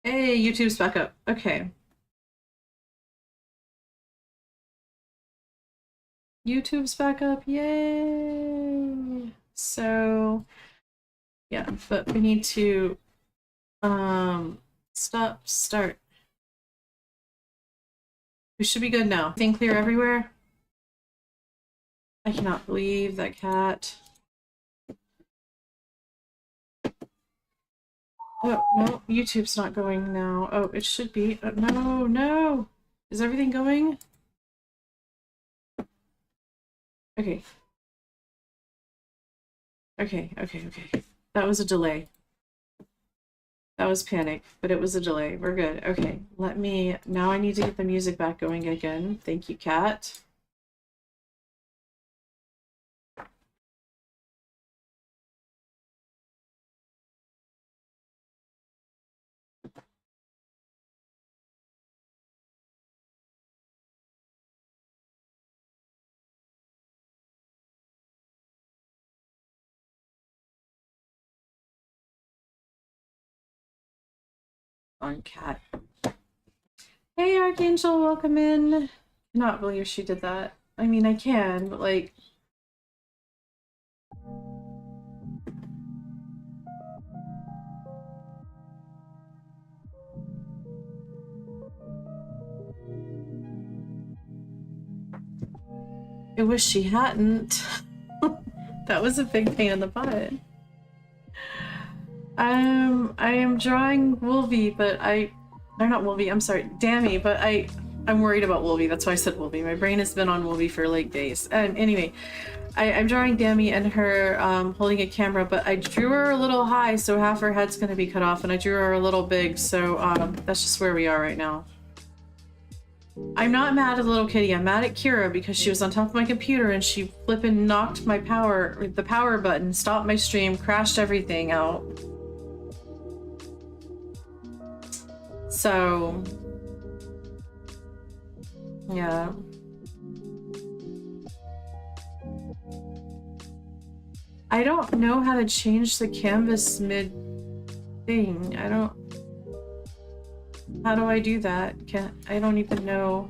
Hey, YouTube's back up. Okay. YouTube's back up. Yay! So, yeah, but we need to start. We should be good now. Thing clear everywhere. I cannot believe that cat. Oh, no, YouTube's not going now. Oh, it should be. No, no. Is everything going? Okay. Okay. That was a delay. That was panic, but it was a delay. We're good. Okay, now I need to get the music back going again. Thank you, cat. On cat. Hey, Archangel, welcome in. Cannot believe she did that. I mean, I can, but like. I wish she hadn't. That was a big pain in the butt. I am drawing Wolvie, but I'm not Wolvie, I'm sorry, Dammy, but I'm worried about Wolvie. That's why I said Wolvie. My brain has been on Wolvie for like days. Anyway, I'm drawing Dammy and her holding a camera, but I drew her a little high, so half her head's gonna be cut off, and I drew her a little big, so that's just where we are right now. I'm not mad at the little kitty. I'm mad at Kira because she was on top of my computer and she flippin' knocked the power button, stopped my stream, crashed everything out. So, yeah. I don't know how to change the canvas mid thing. How do I do that? I don't even know.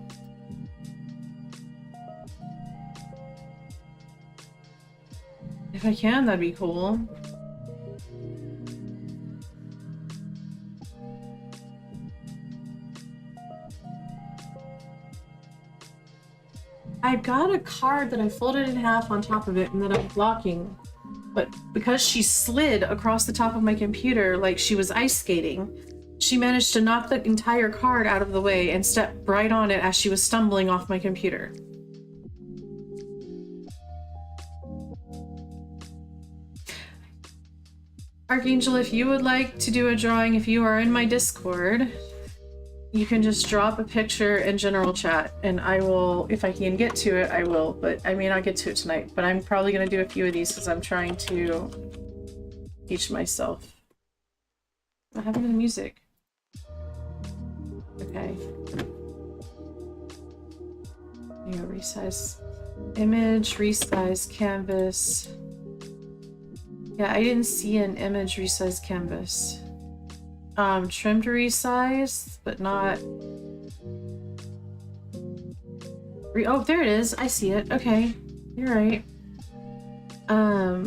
If I can, that'd be cool. I've got a card that I folded in half on top of it and that I'm blocking. But because she slid across the top of my computer like she was ice skating, she managed to knock the entire card out of the way and step right on it as she was stumbling off my computer. Archangel, if you would like to do a drawing, if you are in my Discord, you can just drop a picture in general chat and I will, if I can get to it, I will, but I may not get to it tonight, but I'm probably going to do a few of these because I'm trying to teach myself. What happened to the music? Okay. You know, resize image, resize canvas. Yeah, I didn't see an image resize canvas. Trim to resize, but not... Oh, there it is. I see it. Okay. You're right. Cat,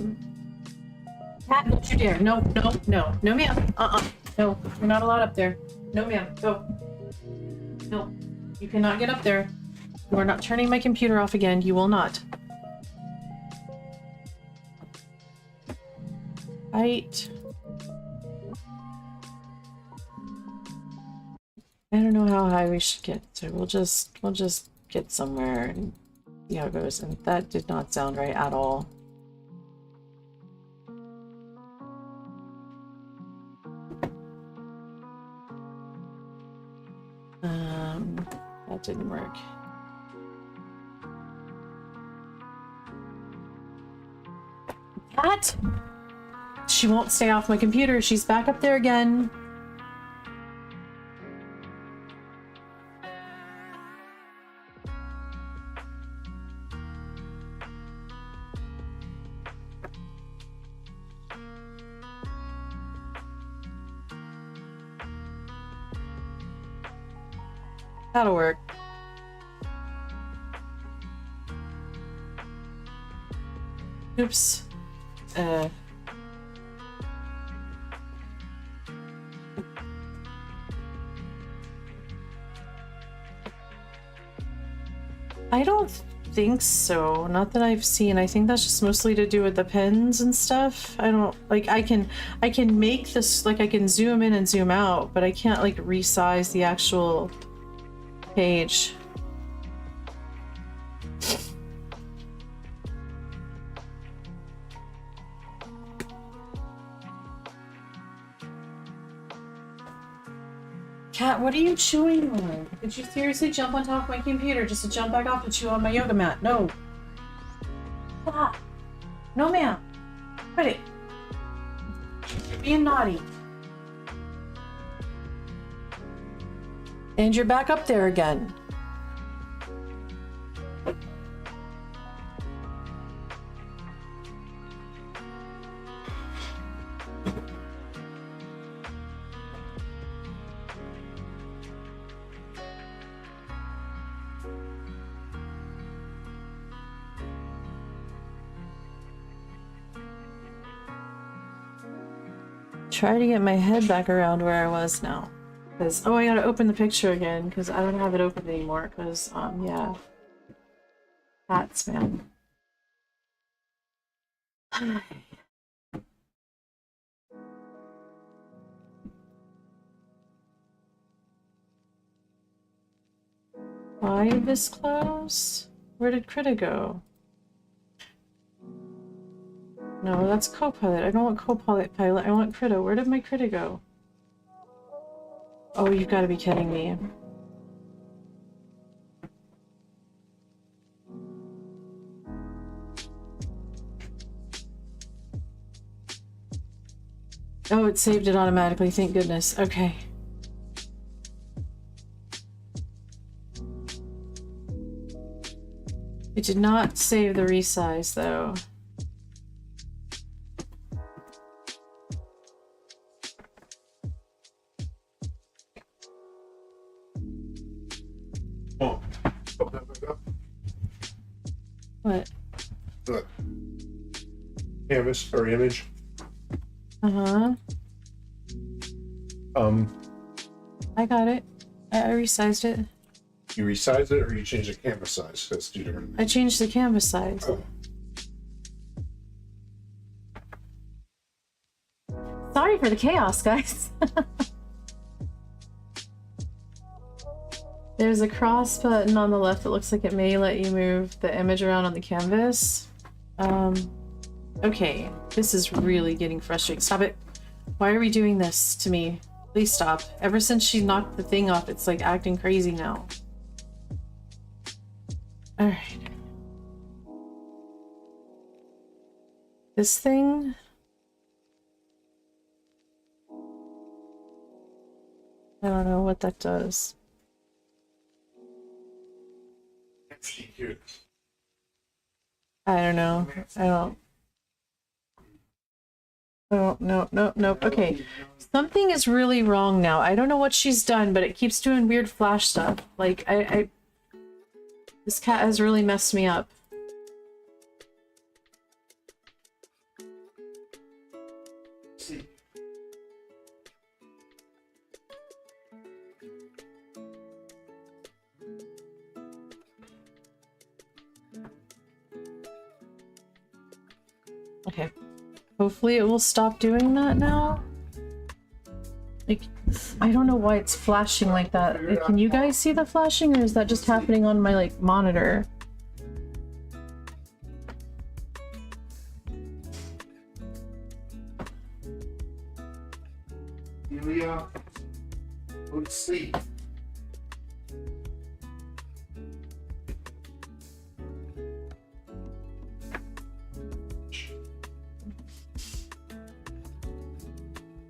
don't you dare. No, no, no. No, ma'am. No, you're not allowed up there. No, ma'am. Go. No. You cannot get up there. You are not turning my computer off again. You will not. Right. I don't know how high we should get, so we'll just get somewhere and see how it goes. And that did not sound right at all. That didn't work. Cat? She won't stay off my computer. She's back up there again. That'll work. Oops. I don't think so. Not that I've seen. I think that's just mostly to do with the pens and stuff. I don't like I can make this like I can zoom in and zoom out, but I can't like resize the actual page. Cat, what are you chewing on? Did you seriously jump on top of my computer just to jump back off to chew on my yoga mat? No. Stop. No, ma'am. Quit it. You're being naughty. And you're back up there again. Try to get my head back around where I was now. Because, oh, I gotta open the picture again, because I don't have it open anymore, because, yeah. Cats, man. Why this close? Where did Krita go? No, that's Copilot. I don't want Copilot. I want Krita. Where did my Krita go? Oh, you've got to be kidding me. Oh, it saved it automatically. Thank goodness. Okay. It did not save the resize, though. Oh, open that back up. What? The canvas or image. Uh-huh. I got it. I resized it. You resize it or you change the canvas size? That's two different. I changed the canvas size. Oh. Sorry for the chaos, guys. There's a cross button on the left that looks like it may let you move the image around on the canvas. Okay, this is really getting frustrating. Stop it. Why are we doing this to me? Please stop. Ever since she knocked the thing off, it's like acting crazy now. Alright. This thing? I don't know what that does. I don't know. Nope. Okay. Something is really wrong now. I don't know what she's done, but it keeps doing weird flash stuff. Like, this cat has really messed me up. Okay. Hopefully it will stop doing that now. Like, I don't know why it's flashing like that. Can you guys see the flashing, or is that just happening on my, like, monitor? Julia, go to sleep.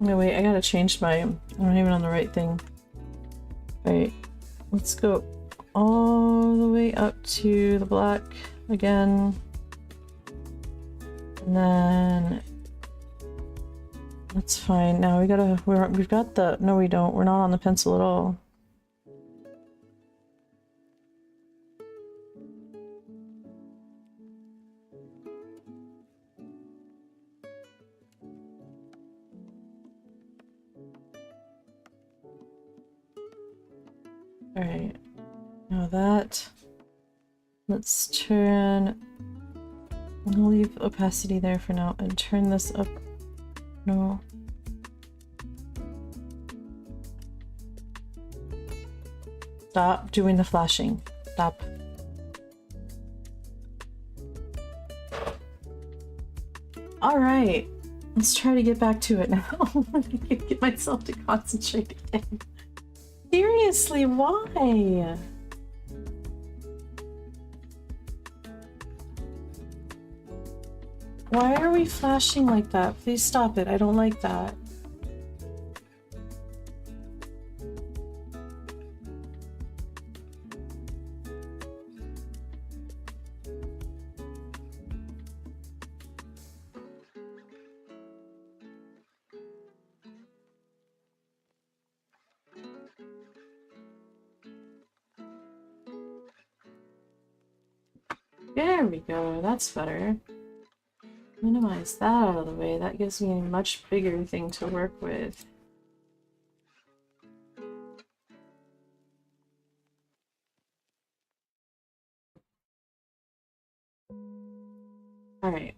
No, wait, I gotta change my... I'm not even on the right thing. Wait, let's go all the way up to the black again. And then... That's fine. Now we gotta... We've got the... No, we don't. We're not on the pencil at all. Alright. Now that... Let's turn... I'll leave opacity there for now and turn this up. No. Stop doing the flashing. Stop. Alright. Let's try to get back to it now. I can get myself to concentrate again. Seriously, why? Why are we flashing like that? Please stop it. I don't like that. There we go. That's better. Minimize that out of the way. That gives me a much bigger thing to work with. Alright.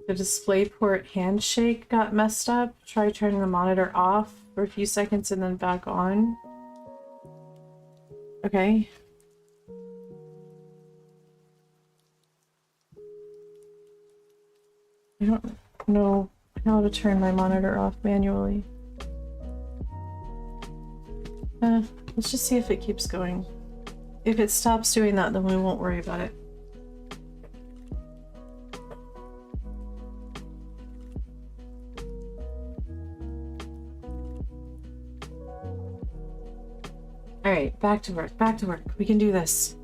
The display port handshake got messed up. Try turning the monitor off for a few seconds and then back on. Okay. I don't know how to turn my monitor off manually. Let's just see if it keeps going. If it stops doing that, then we won't worry about it. Alright, back to work, back to work. We can do this.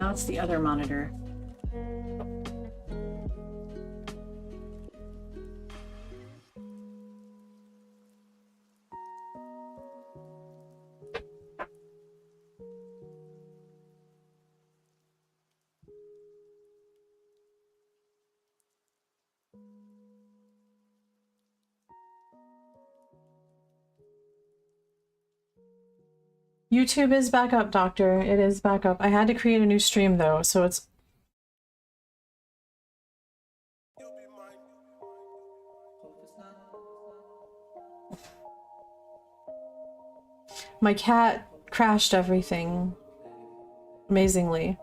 Now it's the other monitor. YouTube is back up, Doctor. It is back up. I had to create a new stream though, so it's... My cat crashed everything. Amazingly.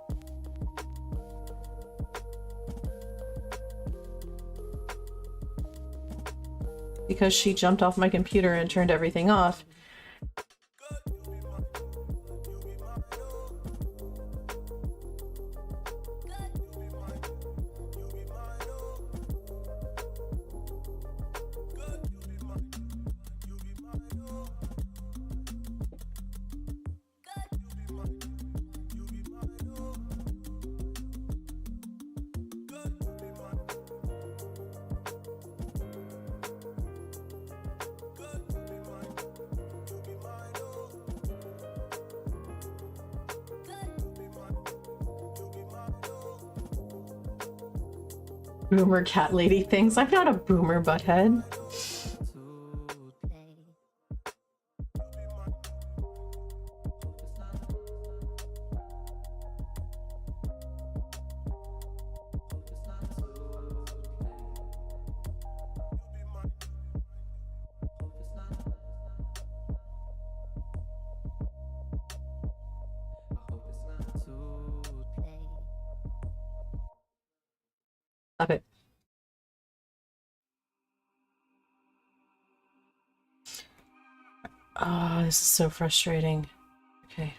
Because she jumped off my computer and turned everything off. Boomer cat lady things. I'm not a boomer, butthead. Stop it. Oh, this is so frustrating. Okay.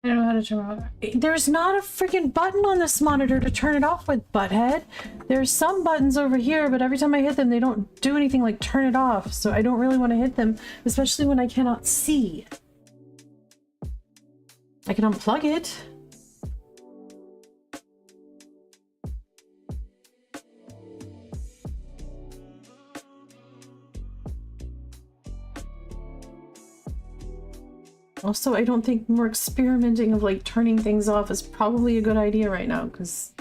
I don't know how to turn it off. There's not a freaking button on this monitor to turn it off with, butthead. There's some buttons over here, but every time I hit them, they don't do anything like turn it off. So I don't really want to hit them, especially when I cannot see. I can unplug it. Also, I don't think more experimenting of like turning things off is probably a good idea right now, because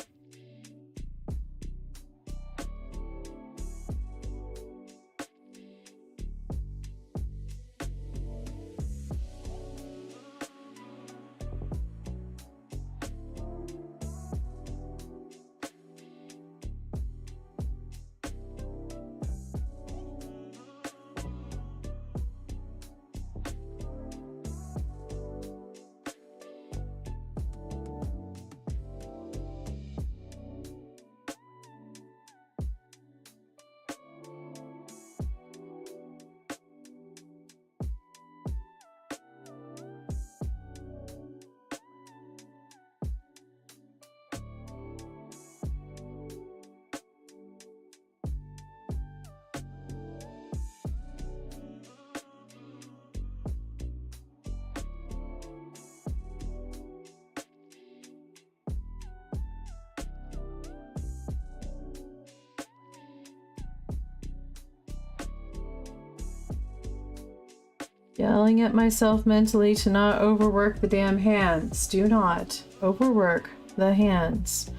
yelling at myself mentally to not overwork the damn hands. Do not overwork the hands.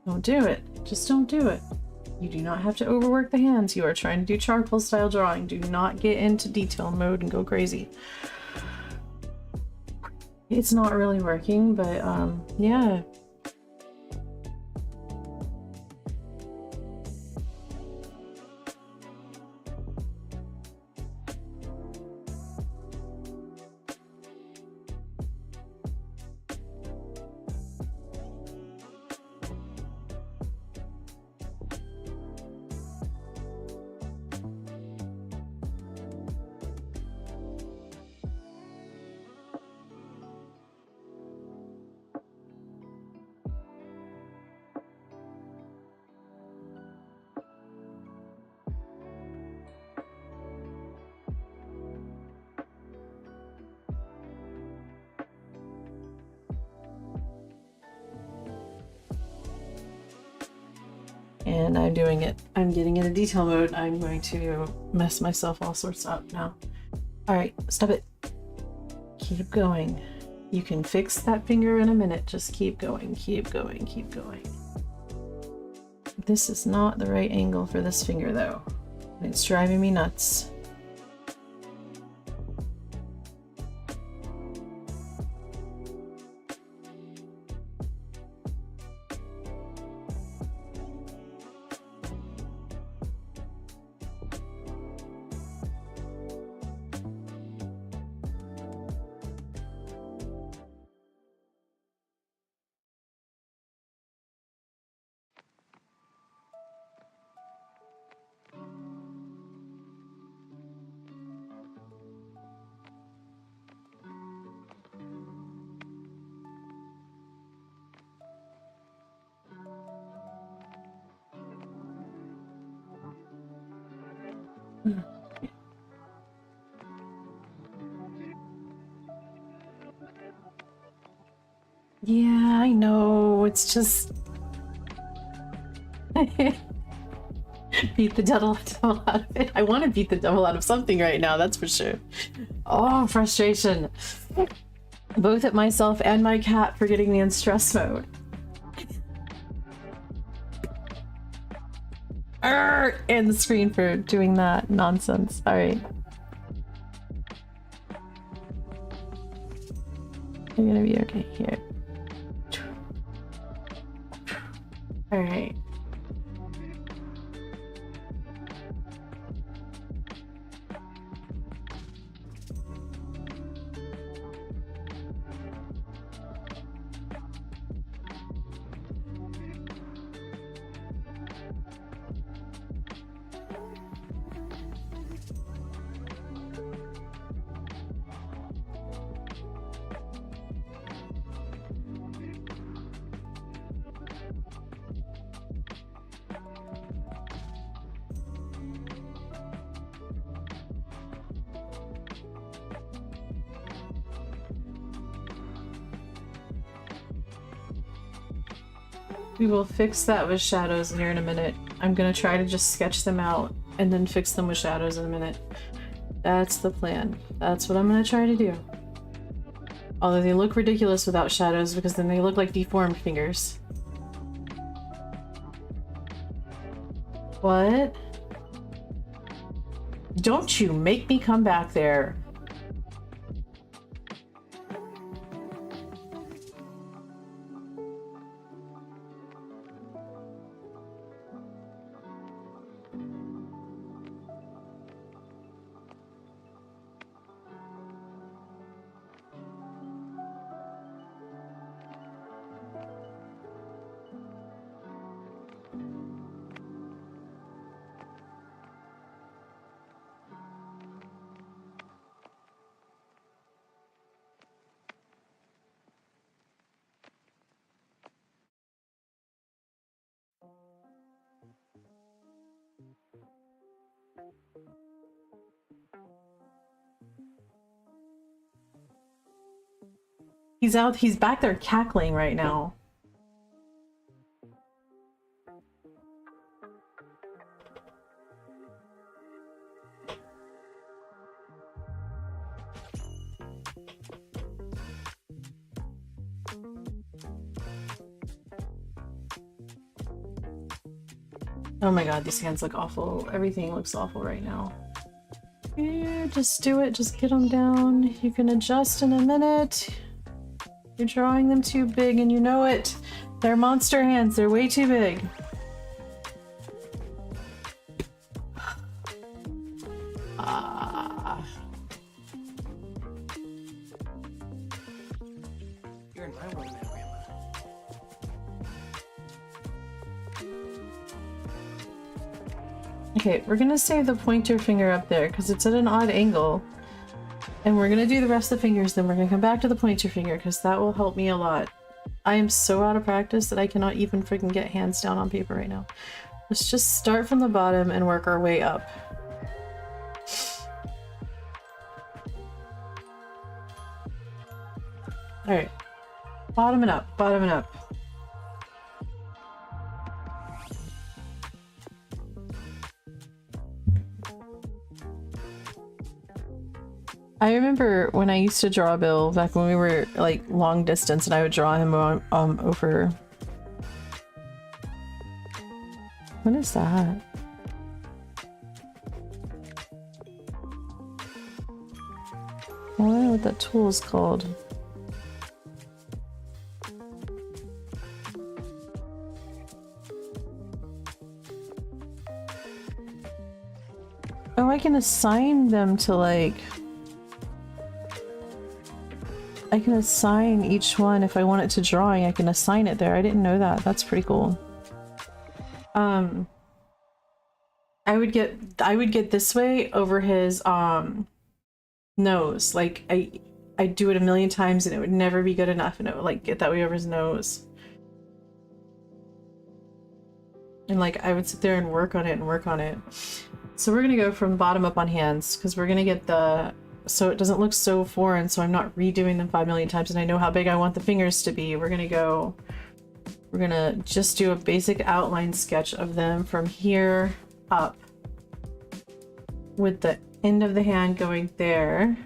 Don't do it. Just don't do it. You do not have to overwork the hands. You are trying to do charcoal style drawing. Do not get into detail mode and go crazy. It's not really working, but yeah. And I'm doing it. I'm getting into detail mode. I'm going to mess myself all sorts up now. Alright, stop it. Keep going. You can fix that finger in a minute. Just keep going, keep going, keep going. This is not the right angle for this finger though. It's driving me nuts. Yeah, I know. It's just beat the devil out of it. I want to beat the devil out of something right now, that's for sure. Oh, frustration. Both at myself and my cat for getting me in stress mode. And the screen for doing that nonsense. Alright. You're gonna be okay here. Alright. We will fix that with shadows here in a minute. I'm gonna try to just sketch them out and then fix them with shadows in a minute. That's the plan. That's what I'm gonna try to do. Although they look ridiculous without shadows because then they look like deformed fingers. What? Don't you make me come back there. He's back there cackling right now. Oh my god, these hands look awful. Everything looks awful right now. Yeah, just do it. Just get them down. You can adjust in a minute. You're drawing them too big and you know it. They're monster hands. They're way too big. You're in my world now, Grandma. Okay, we're gonna save the pointer finger up there because it's at an odd angle. And we're gonna do the rest of the fingers, then we're gonna come back to the pointer finger because that will help me a lot. I am so out of practice that I cannot even freaking get hands down on paper right now. Let's just start from the bottom and work our way up. Alright. Bottom and up, bottom and up. I remember when I used to draw Bill back when we were like long distance and I would draw him on, over. What is that? I don't know what that tool is called. Oh, I can assign them to like... I can assign each one if I want it to drawing. I can assign it there. I didn't know that. That's pretty cool. I would get this way over his nose. Like I'd do it a million times and it would never be good enough, and it would like get that way over his nose. And like I would sit there and work on it and work on it. So we're gonna go from bottom up on hands because we're gonna get the, so it doesn't look so foreign, so I'm not redoing them 5 million times and I know how big I want the fingers to be. We're gonna just do a basic outline sketch of them from here up with the end of the hand going there.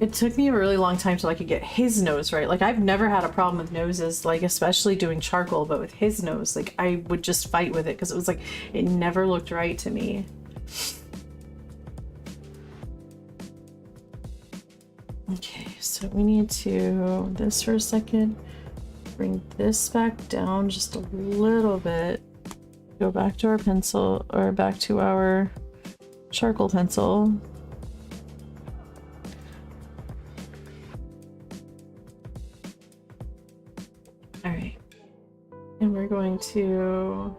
It took me a really long time till I could get his nose right. Like I've never had a problem with noses, like especially doing charcoal, but with his nose, like I would just fight with it because it was like, it never looked right to me. Okay, so we need to, this for a second, bring this back down just a little bit, go back to our pencil, or back to our charcoal pencil. All right, and we're going to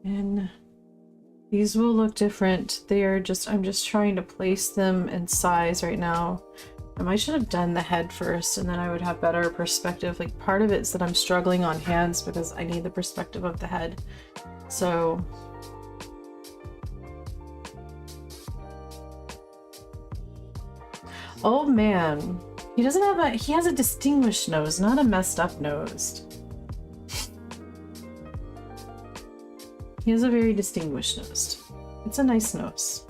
And these will look different. They are just, I'm just trying to place them in size right now. I should have done the head first and then I would have better perspective. Like part of it is that I'm struggling on hands because I need the perspective of the head. So oh man, he doesn't have he has a distinguished nose, not a messed up nose. He has a very distinguished nose. It's a nice nose.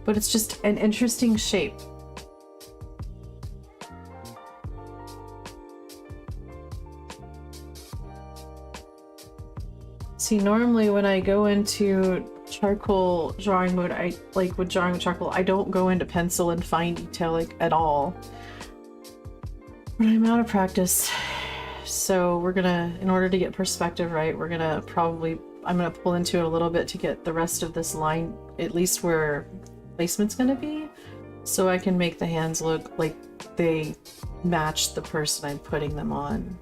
But it's just an interesting shape. See, normally when I go into charcoal drawing mode, I like with drawing with charcoal, I don't go into pencil and fine detail like at all. But I'm out of practice. So we're gonna, in order to get perspective right, we're gonna probably, I'm gonna pull into it a little bit to get the rest of this line, at least where placement's gonna be, so I can make the hands look like they match the person I'm putting them on.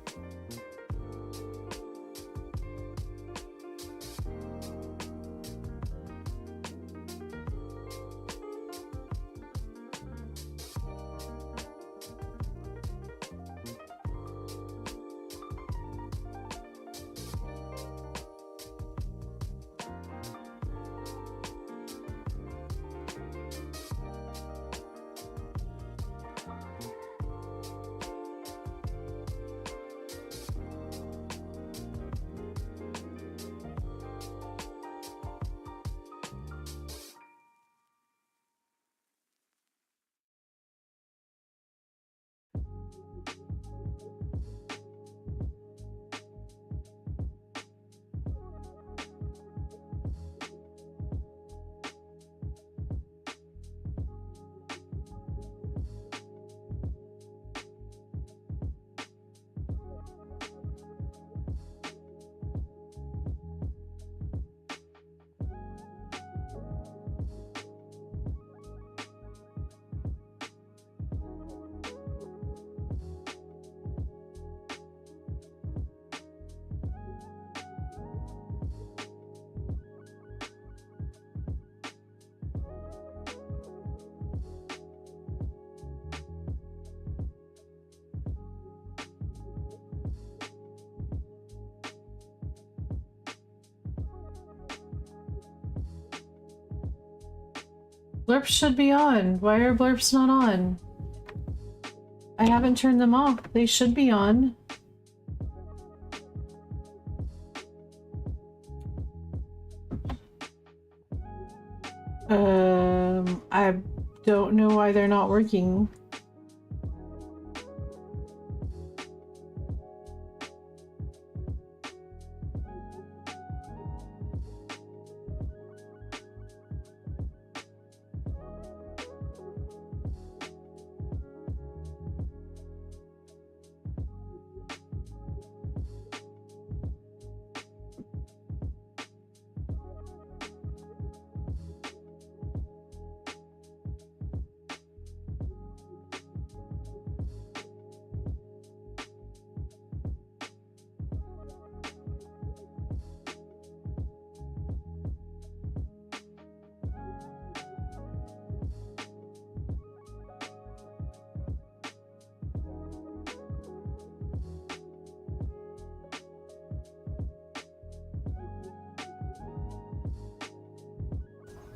Blurps should be on. Why are blurps not on? I haven't turned them off. They should be on. I don't know why they're not working.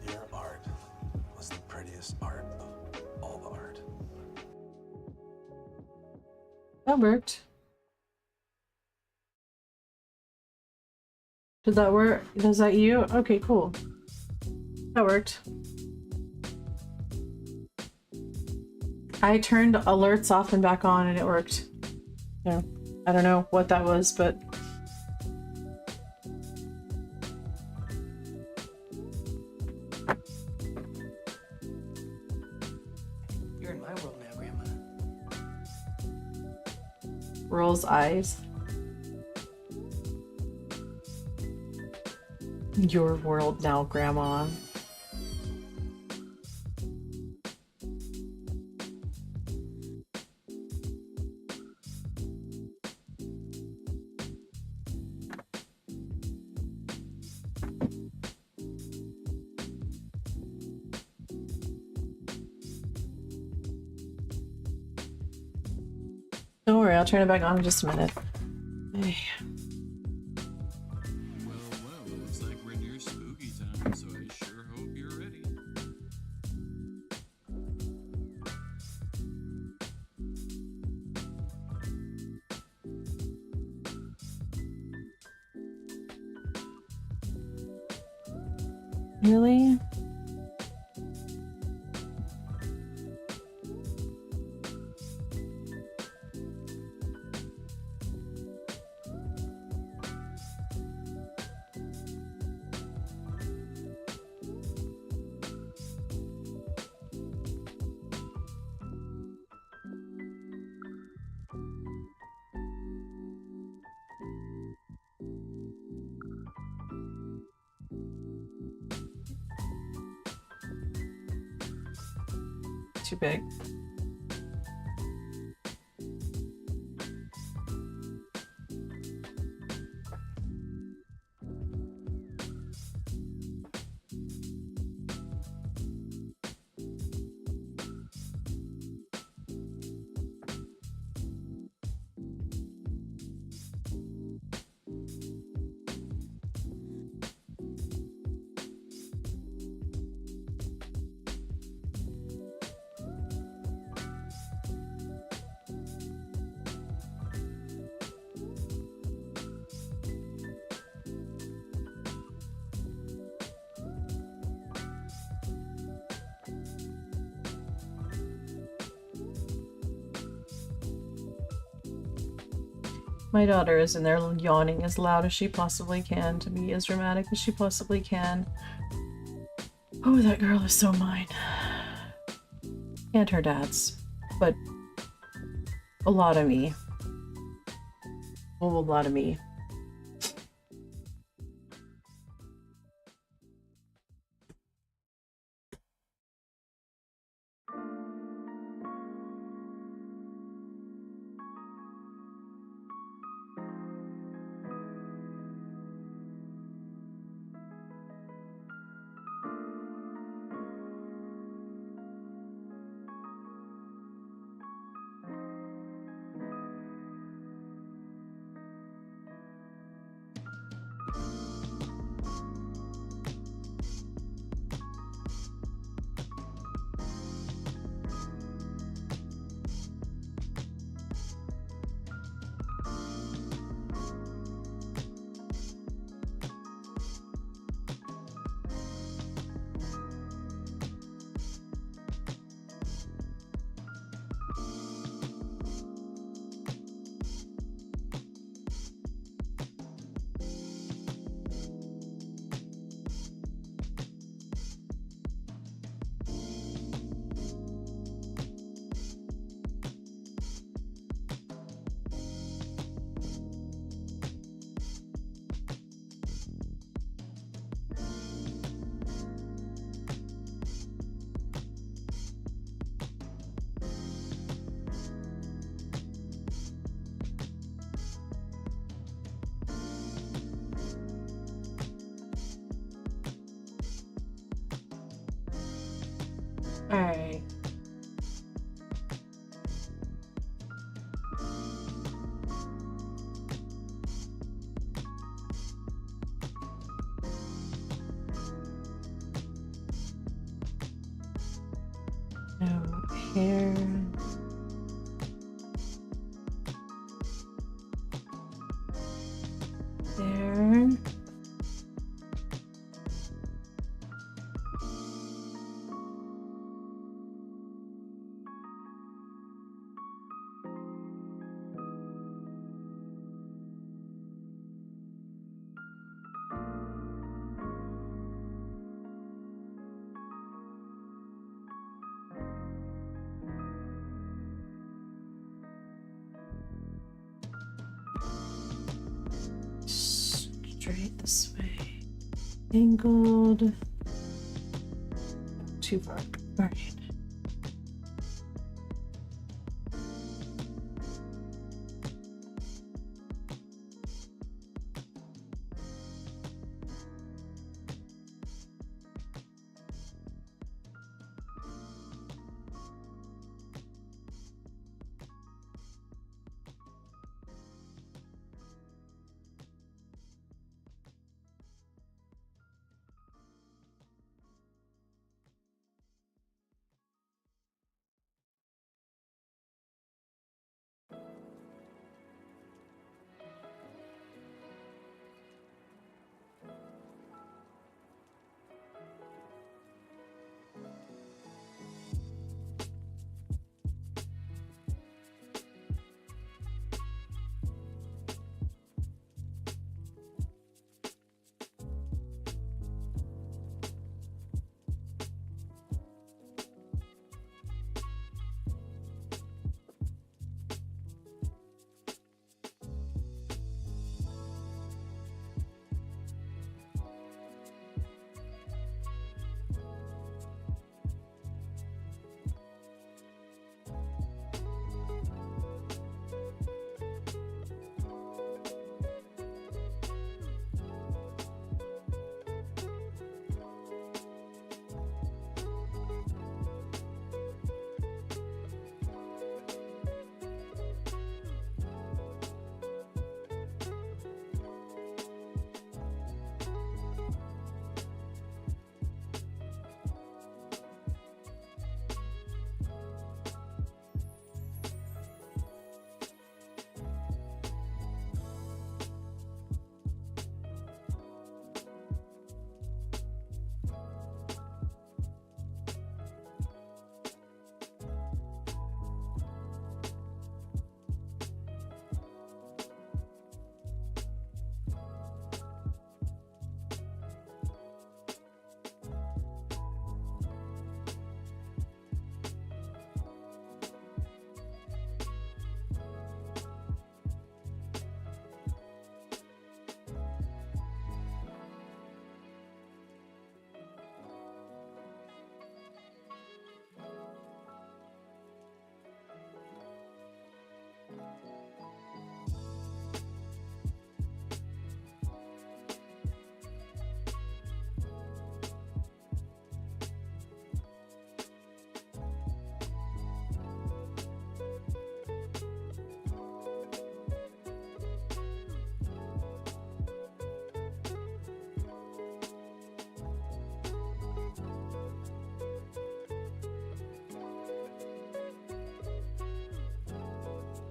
Your art was the prettiest art of all the art. That worked. Did that work? Is that you? Okay, cool. That worked. I turned alerts off and back on and it worked. Yeah. I don't know what that was, but You're in my world now, Grandma. rolls eyes. Your world now, Grandma. Don't worry, I'll turn it back on in just a minute. Hey. Well, it looks like we're near spooky time, so I sure hope you're ready. Really? Too big. My daughter is in there yawning as loud as she possibly can to be as dramatic as she possibly can. Oh, that girl is so mine. And her dad's. But a lot of me. Oh, a lot of me. Alright. No hair. There. Straight this way. Angled. Too far. Alright.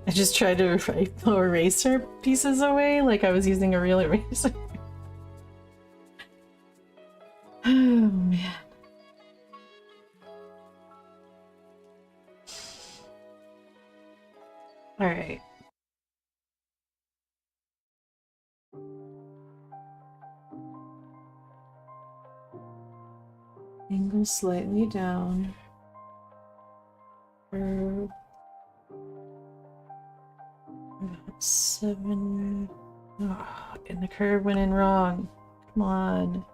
I just tried to throw eraser pieces away like I was using a real eraser. Oh man. All right. Angle slightly down. Curve. About 7. Oh, and the curve went in wrong. Come on.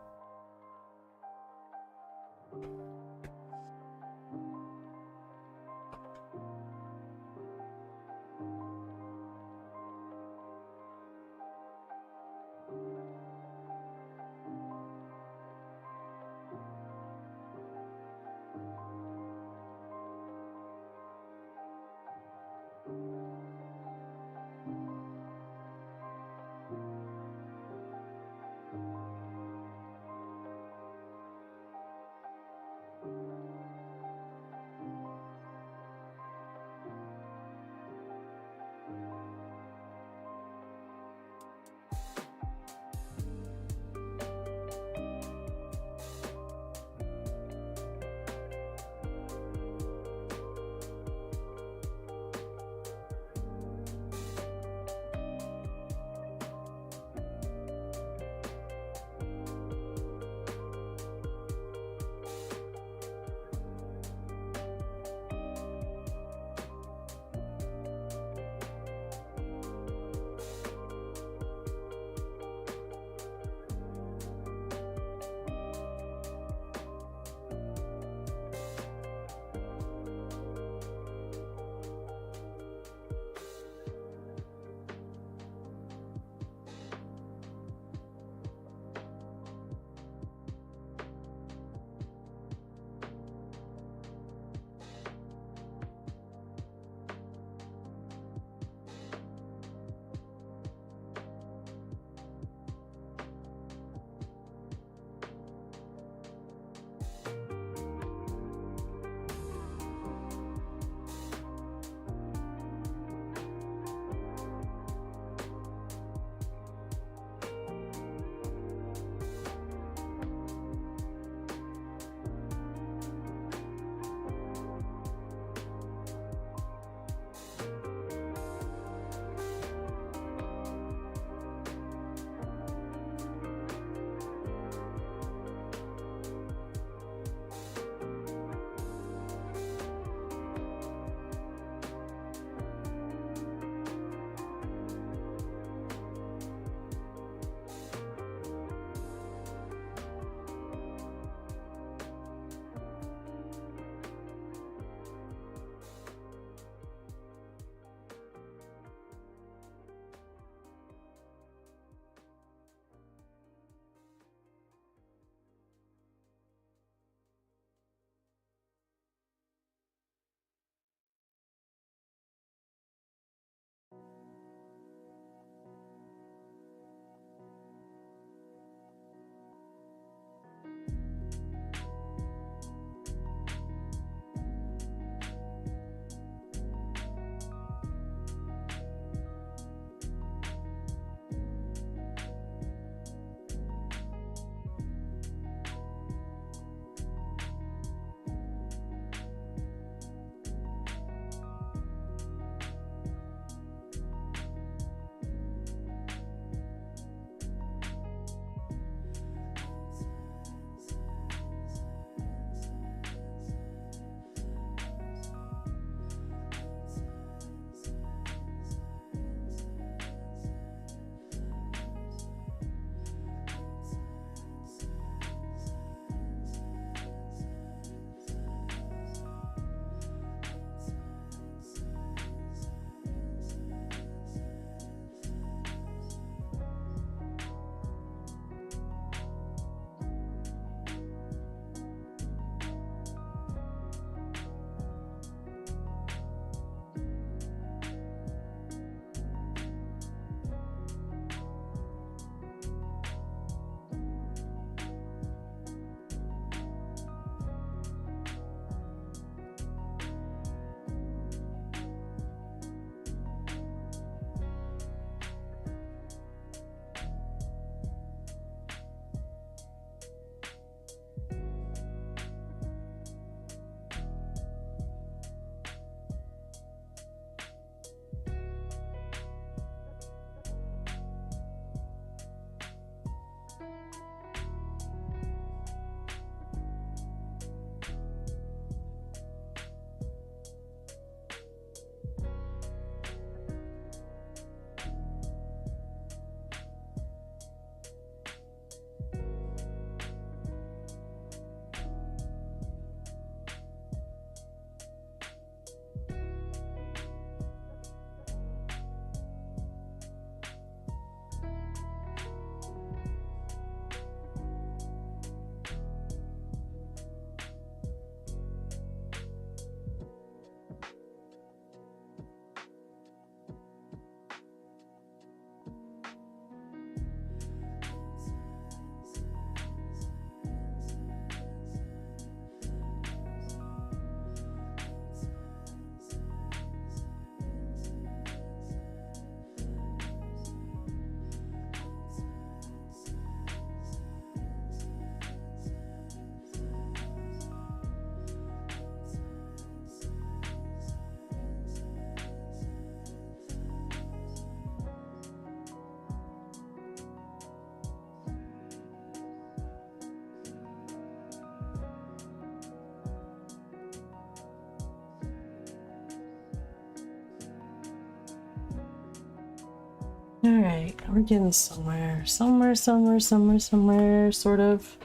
Alright, we're getting somewhere. Somewhere, sort of.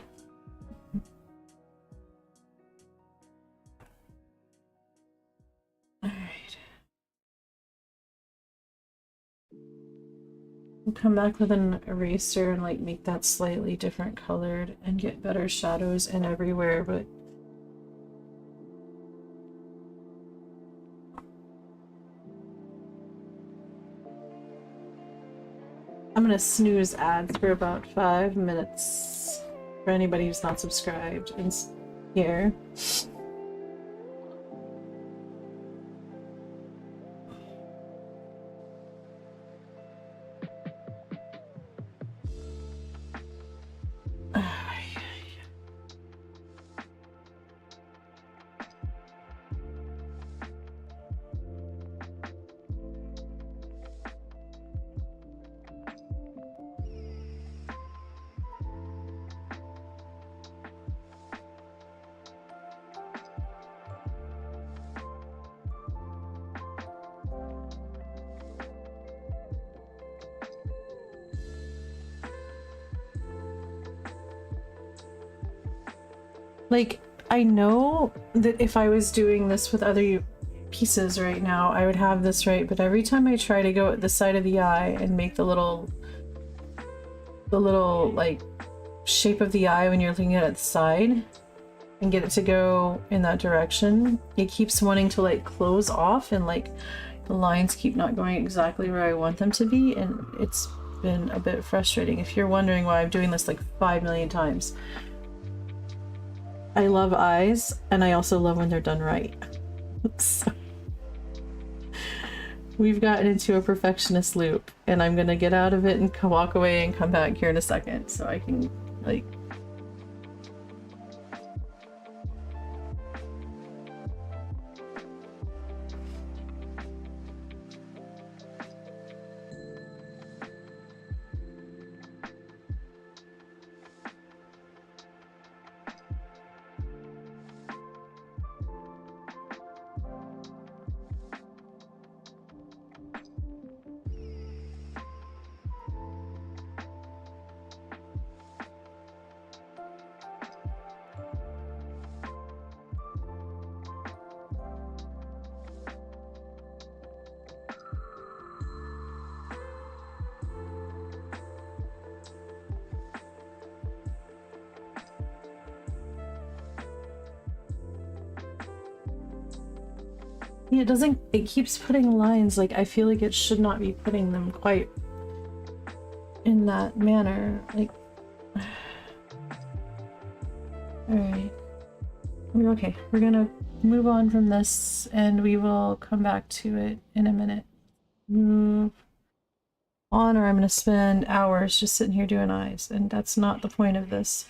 Alright. We'll come back with an eraser and like make that slightly different colored and get better shadows in everywhere, but I'm gonna snooze ads for about 5 minutes for anybody who's not subscribed and here. Like, I know that if I was doing this with other pieces right now, I would have this right, but every time I try to go at the side of the eye and make the little like shape of the eye when you're looking at the side and get it to go in that direction, it keeps wanting to like close off and like the lines keep not going exactly where I want them to be, and it's been a bit frustrating. If you're wondering why I'm doing this like 5 million times, I love eyes, and I also love when they're done right. So, we've gotten into a perfectionist loop, and I'm gonna get out of it and walk away and come back here in a second so I can, like... Yeah, it doesn't, it keeps putting lines, like, I feel like it should not be putting them quite in that manner, like... Alright. Okay, we're gonna move on from this, and we will come back to it in a minute. Move on, or I'm gonna spend hours just sitting here doing eyes, and that's not the point of this.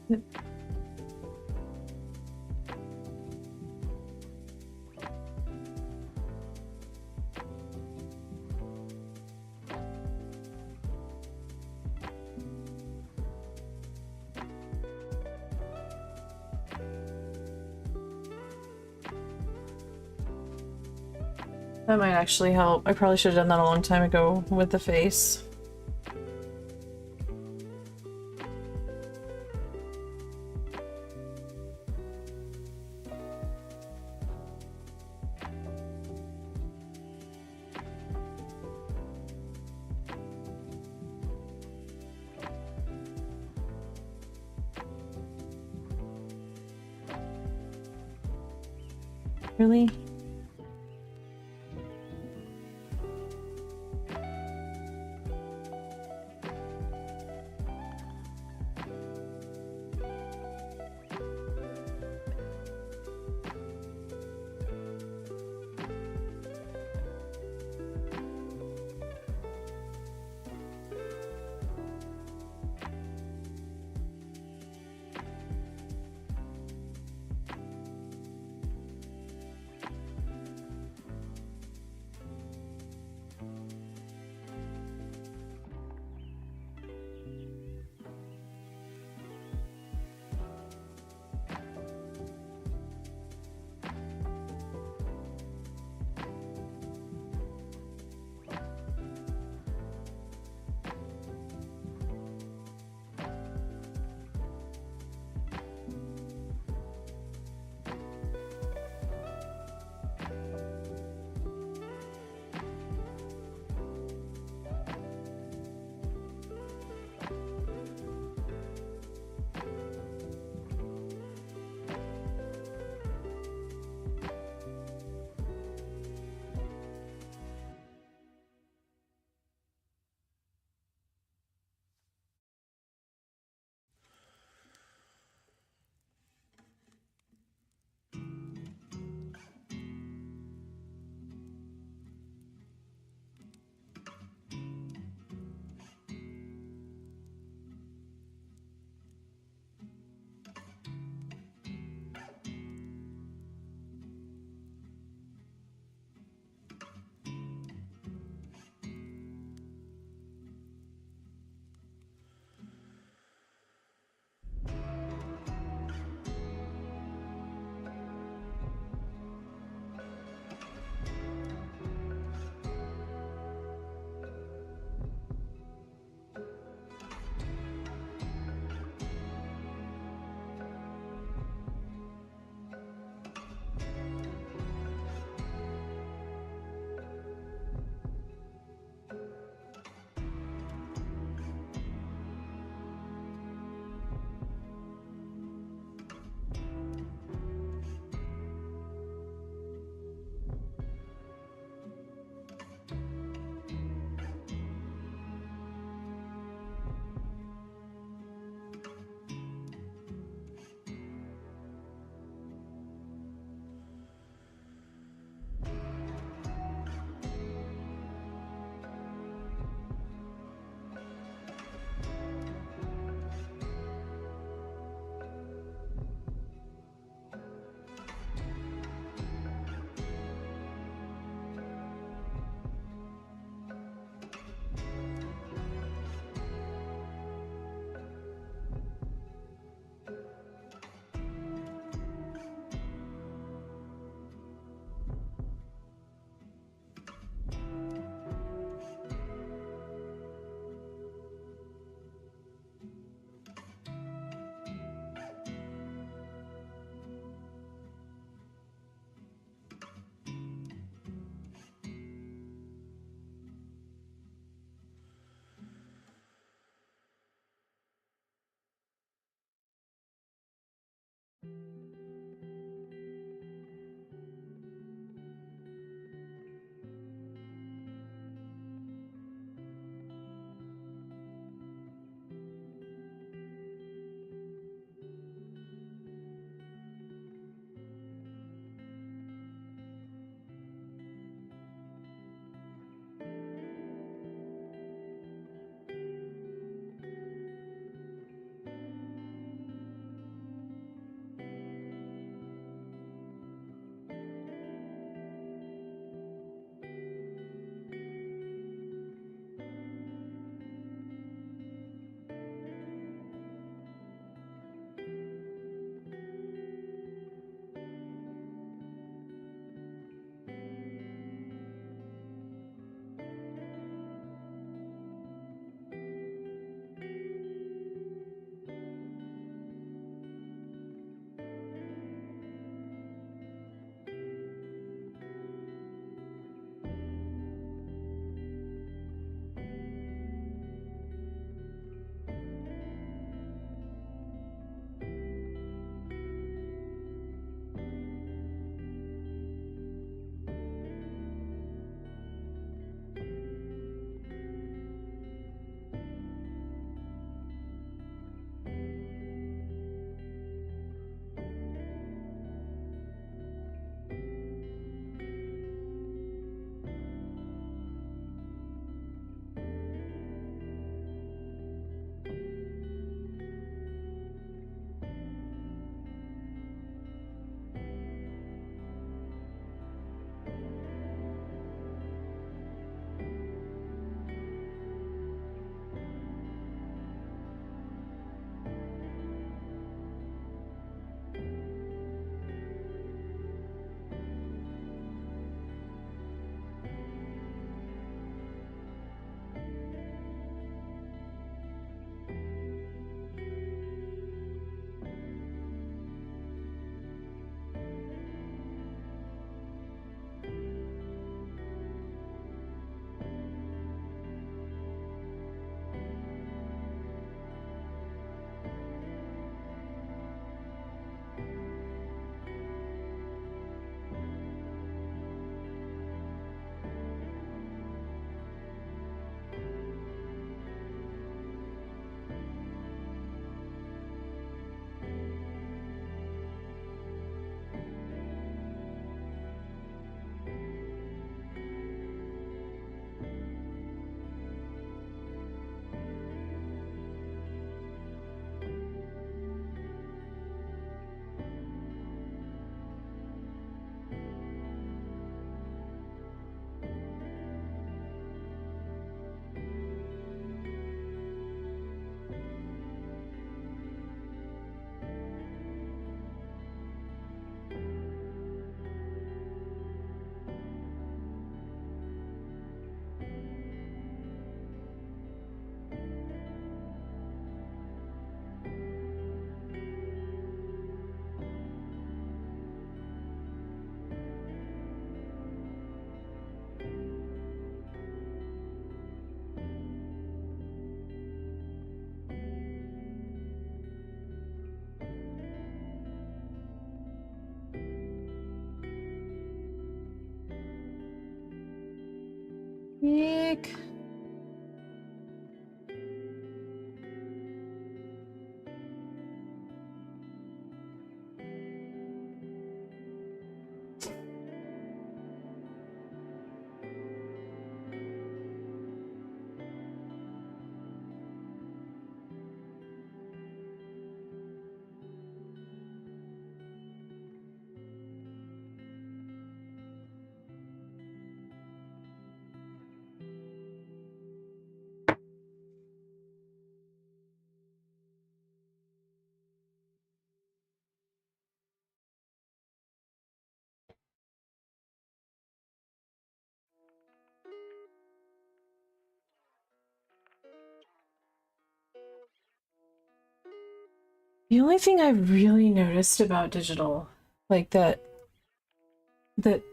That might actually help. I probably should have done that a long time ago with the face. Really? Eek. The only thing I really noticed about digital, like that it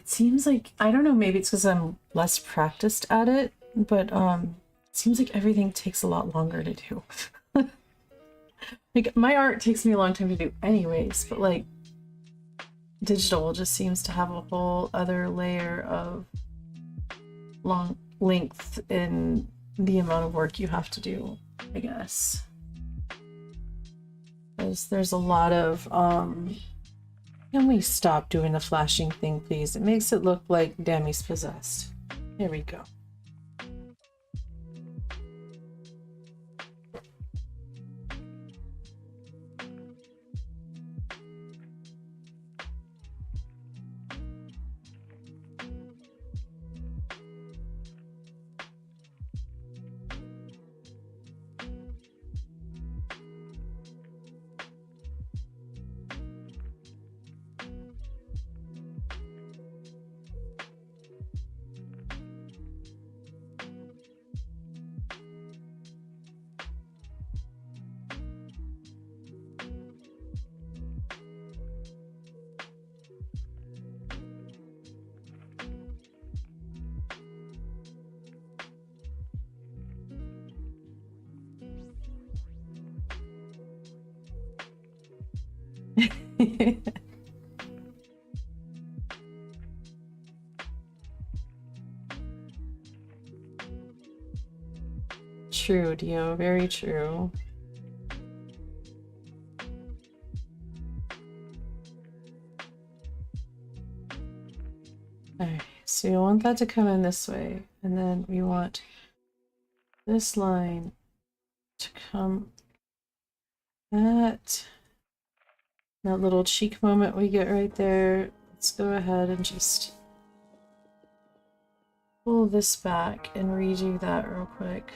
seems like, I don't know, maybe it's because I'm less practiced at it, but it seems like everything takes a lot longer to do. Like my art takes me a long time to do anyways, but like digital just seems to have a whole other layer of long length in the amount of work you have to do, I guess. There's a lot of can we stop doing the flashing thing, please? It makes it look like Dami's possessed. Here we go. True, Dio, very true. Alright, so you want that to come in this way, and then we want this line to come that little cheek moment we get right there. Let's go ahead and just pull this back and redo that real quick.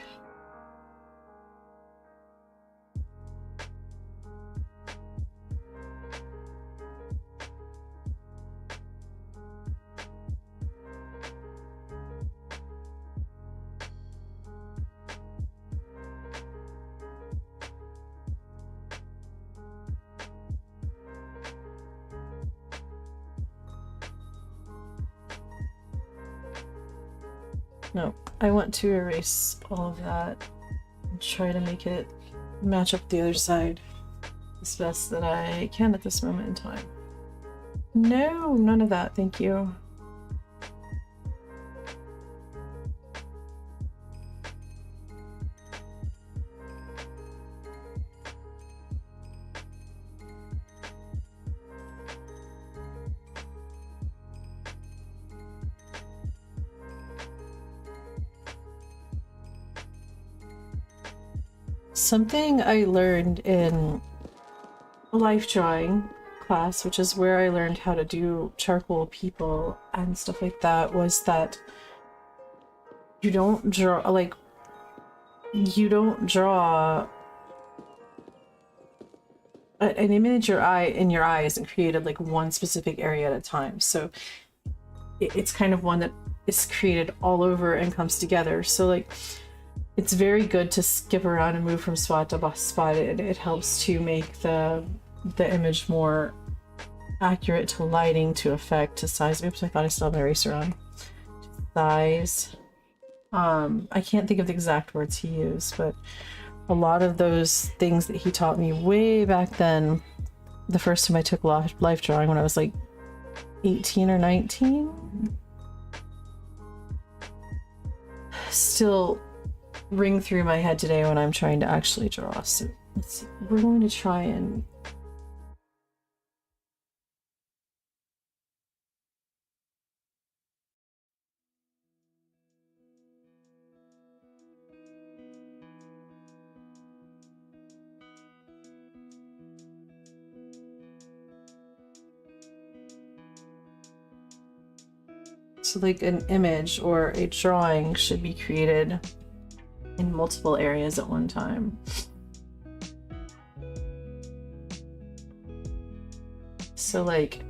No, I want to erase all of that and try to make it match up the other side as best that I can at this moment in time. No, none of that, thank you. Something I learned in life drawing class, which is where I learned how to do charcoal people and stuff like that, was that you don't draw, like, you don't draw an image in your eye isn't created like one specific area at a time. So it's kind of one that is created all over and comes together. So like, it's very good to skip around and move from spot to spot. It helps to make the image more accurate to lighting, to effect, to size. Oops, I thought I still had my eraser on. Size. I can't think of the exact words he used, but a lot of those things that he taught me way back then, the first time I took life drawing when I was like 18 or 19. still ring through my head today when I'm trying to actually draw. So let's see. We're going to try and so like an image or a drawing should be created in multiple areas at one time. So like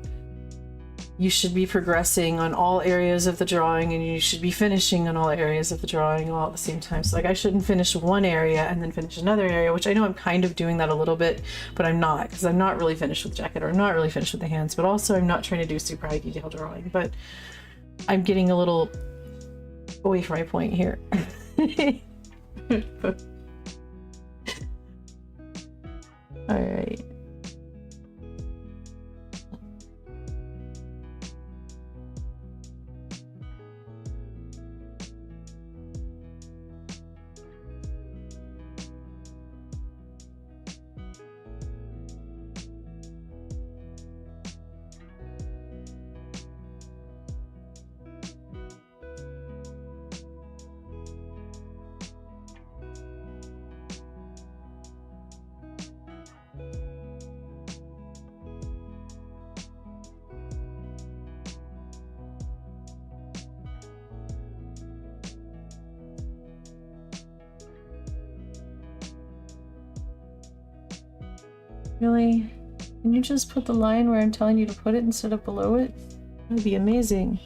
you should be progressing on all areas of the drawing and you should be finishing on all areas of the drawing all at the same time. So like I shouldn't finish one area and then finish another area, which I know I'm kind of doing that a little bit, but I'm not, because I'm not really finished with the jacket, or I'm not really finished with the hands, but also I'm not trying to do super high detail drawing, but I'm getting a little away from my point here. All right. Really? Can you just put the line where I'm telling you to put it instead of below it? That would be amazing.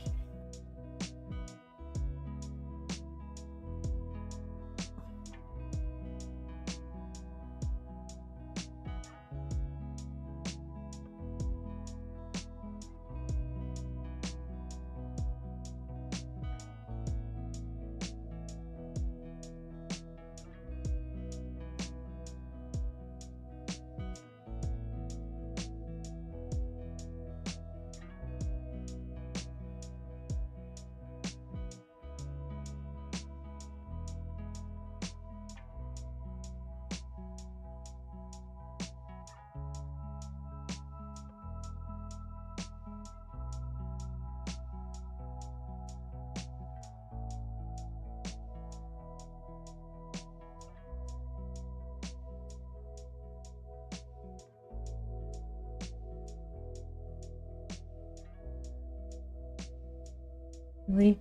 Really?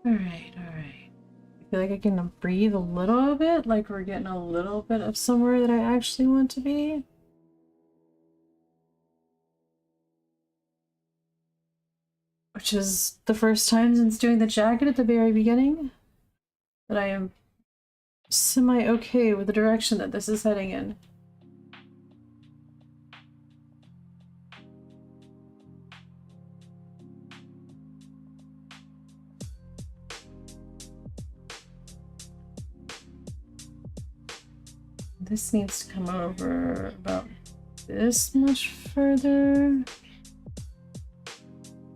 Alright, alright. I feel like I can breathe a little bit, like we're getting a little bit of somewhere that I actually want to be. Which is the first time since doing the jacket at the very beginning that I am semi-okay with the direction that this is heading in. This needs to come over about this much further.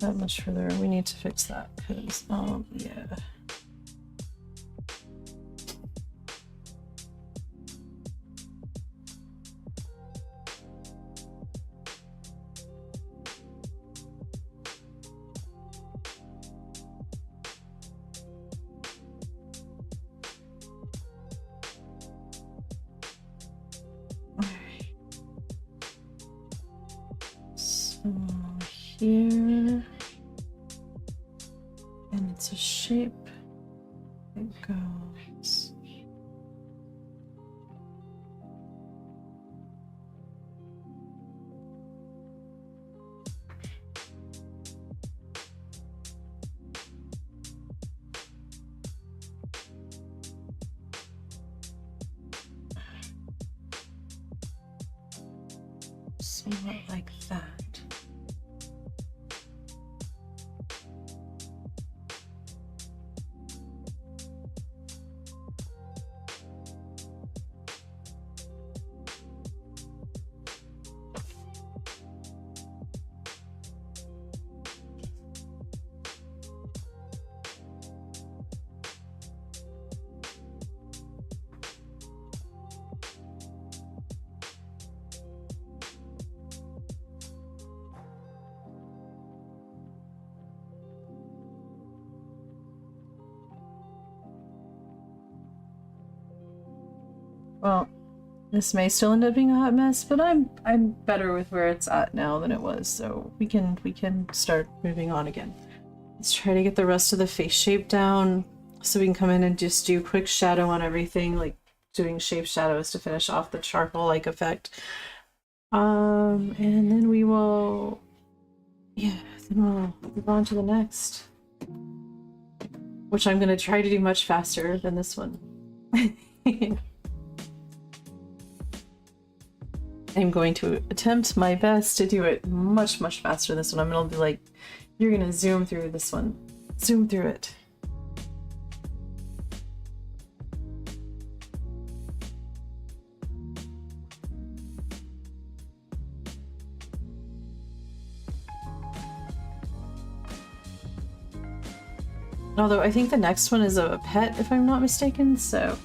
That much further. We need to fix that because, yeah. So here, and it's a shape that goes. Somewhat like that. Well, this may still end up being a hot mess, but I'm better with where it's at now than it was, so we can start moving on again. Let's try to get the rest of the face shape down so we can come in and just do quick shadow on everything, like doing shape shadows to finish off the charcoal-like effect. And then we will, yeah, then we'll move on to the next, which I'm gonna try to do much faster than this one. I'm going to attempt my best to do it much faster than this one. I'm gonna be like, you're gonna zoom through this one. Zoom through it. Although I think the next one is a pet, if I'm not mistaken, so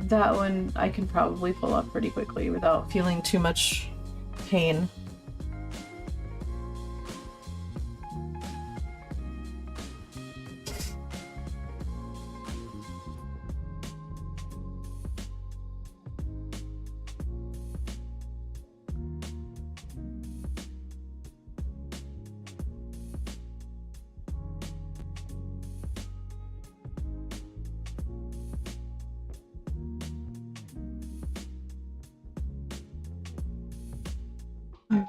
that one I can probably pull off pretty quickly without feeling too much pain. All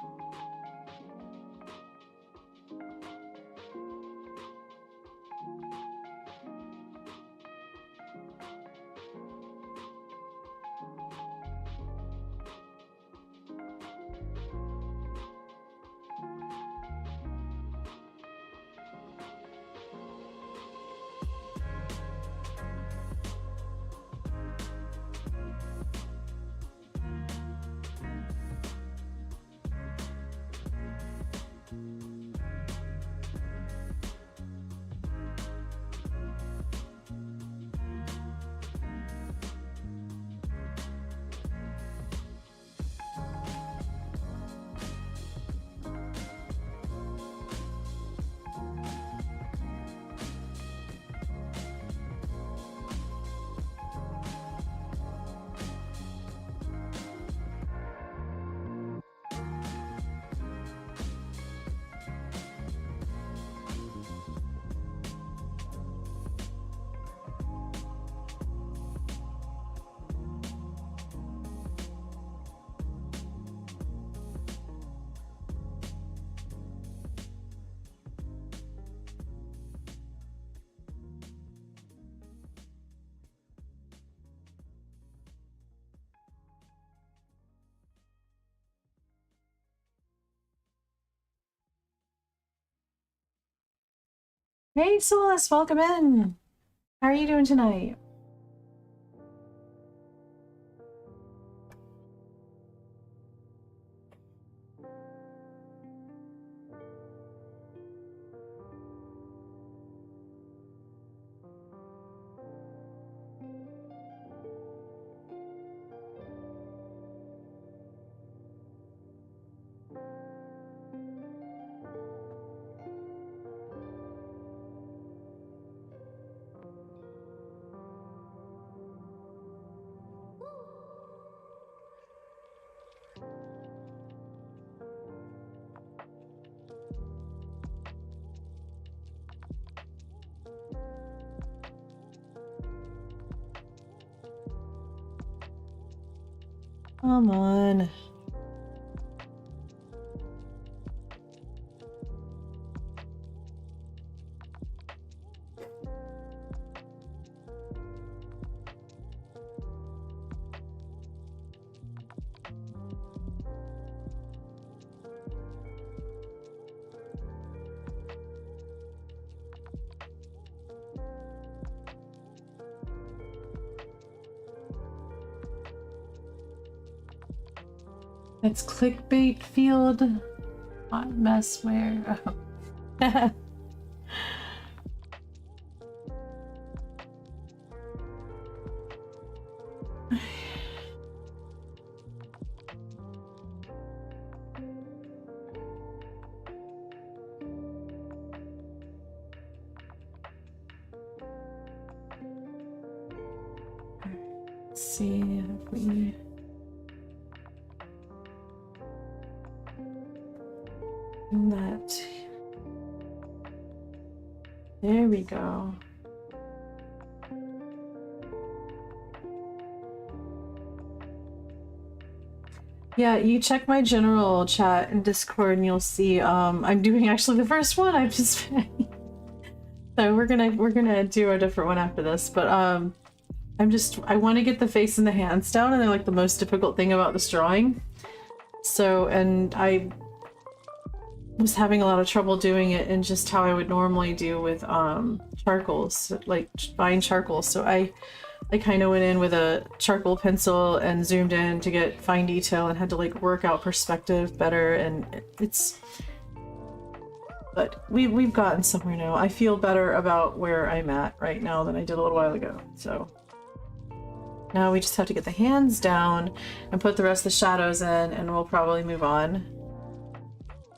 Hey, Solus, welcome in. How are you doing tonight? Come on. It's clickbait field. Hot mess where. Oh. Let's see if we. Do that. There we go. Yeah, you check my general chat in Discord and you'll see I'm doing actually the first one. I've just so we're gonna do a different one after this, but I want to get the face and the hands down, and they're like the most difficult thing about this drawing. So, and I was having a lot of trouble doing it in just how I would normally do with charcoals, like buying charcoal. So I kind of went in with a charcoal pencil and zoomed in to get fine detail and had to like work out perspective better, and it's, but we've gotten somewhere now. I feel better about where I'm at right now than I did a little while ago. So now we just have to get the hands down and put the rest of the shadows in, and we'll probably move on.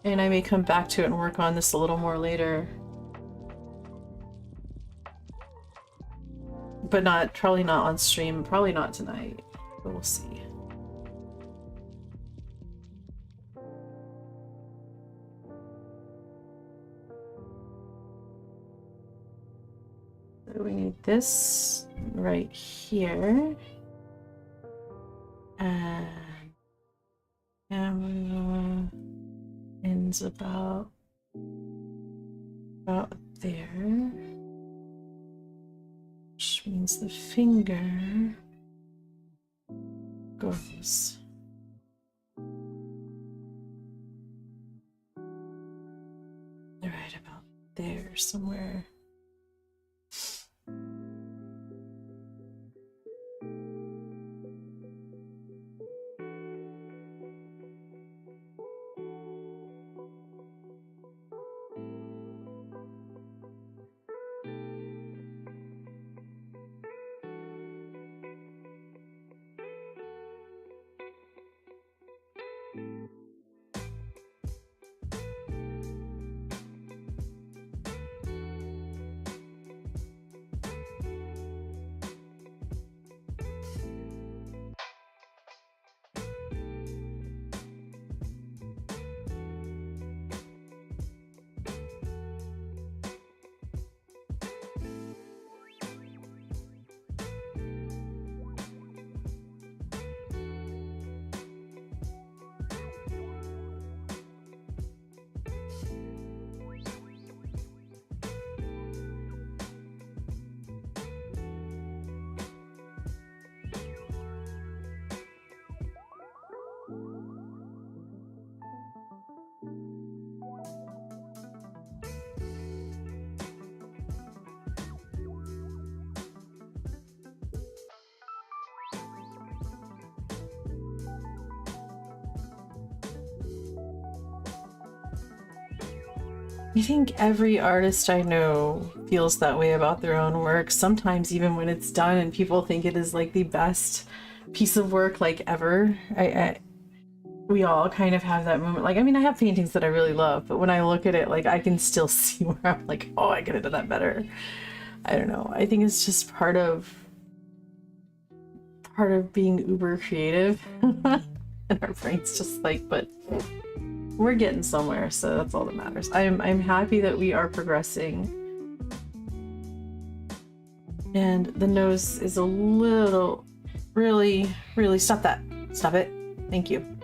And I may come back to it and work on this a little more later. But not, probably not on stream, probably not tonight, but we'll see. So we need this right here. And camera ends about there. Which means the finger goes right about there somewhere. I think every artist I know feels that way about their own work. Sometimes even when it's done and people think it is like the best piece of work like ever. We all kind of have that moment. Like, I mean, I have paintings that I really love, but when I look at it, like I can still see where I'm like, oh, I could have done that better. I don't know. I think it's just part of being uber creative. And our brains just like, but we're getting somewhere, so that's all that matters. I'm happy that we are progressing. And the nose is a little, really stop that. Stop it. Thank you.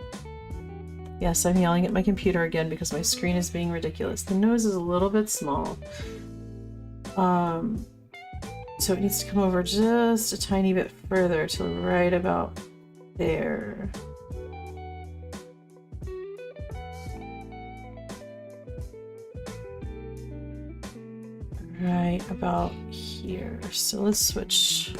Yes, I'm yelling at my computer again because my screen is being ridiculous. The nose is a little bit small. So it needs to come over just a tiny bit further to right about there. Right about here. So let's switch.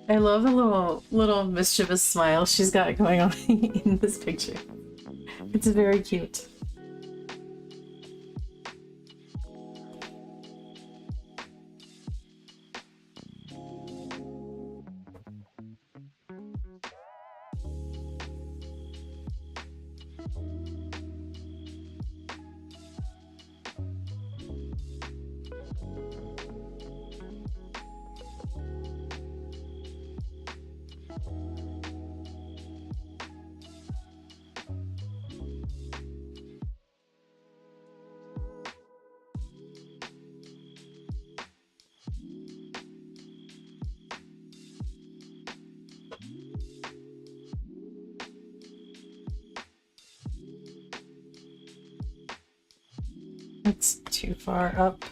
I love the little mischievous smile she's got going on in this picture. It's very cute. It's too far up.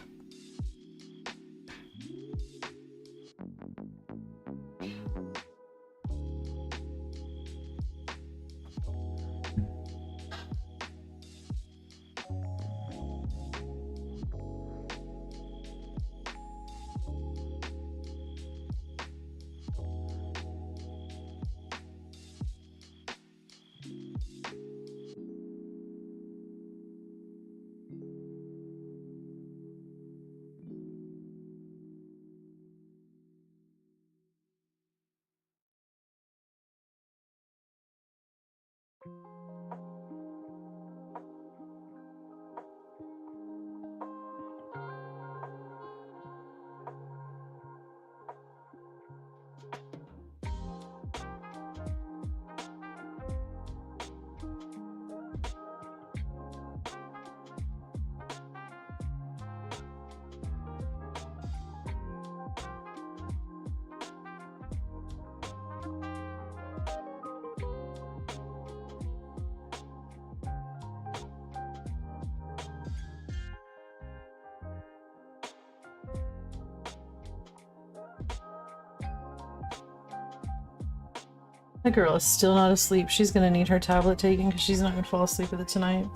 The girl is still not asleep. She's gonna need her tablet taken because she's not gonna fall asleep with it tonight.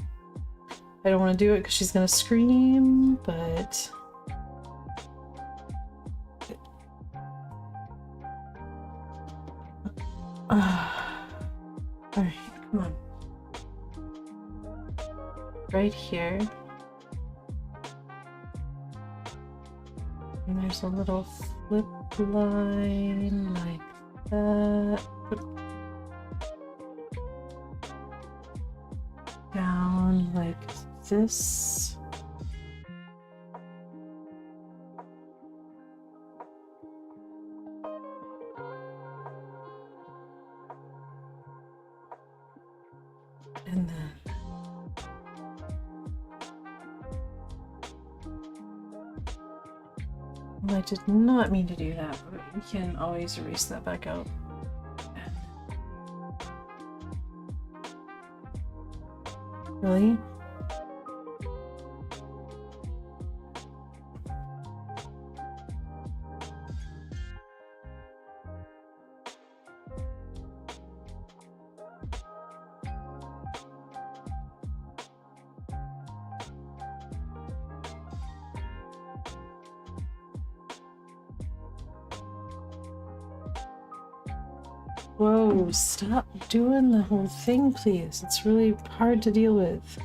I don't want to do it because she's gonna scream, but Alright, come on. Right here. And there's a little flip line like that. Down like this. And then well, I did not mean to do that, but we can always erase that back out. Really? Whoa, stop doing the whole thing, please. It's really hard to deal with.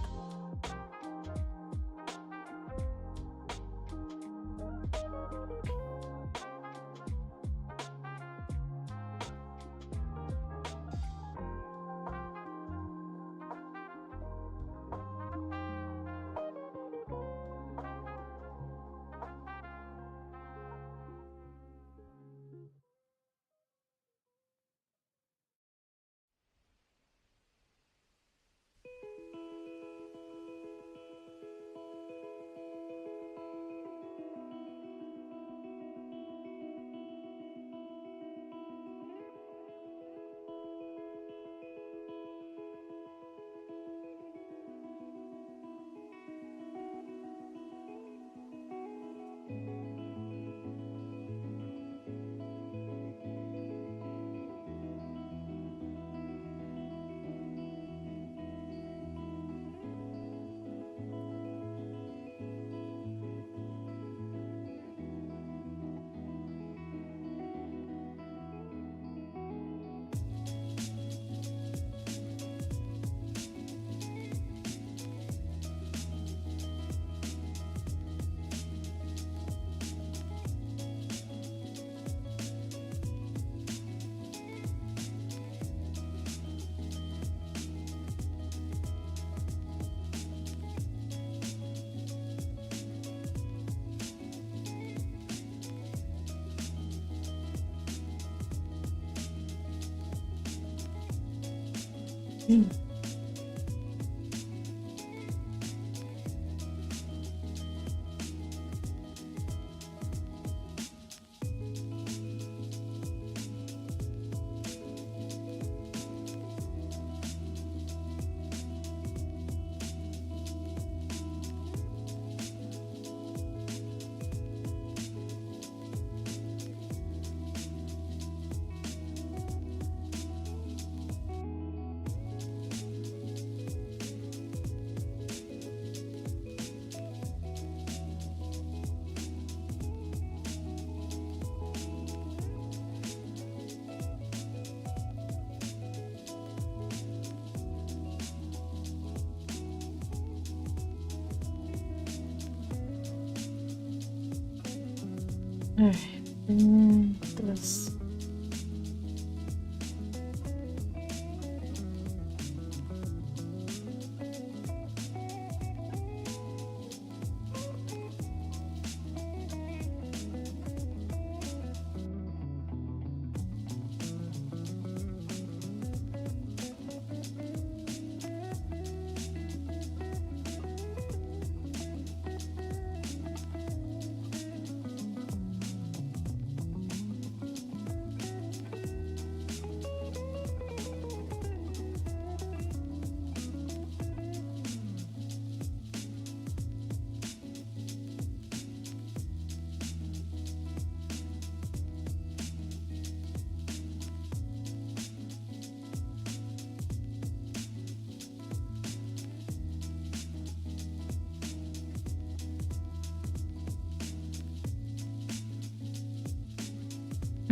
Alright, this.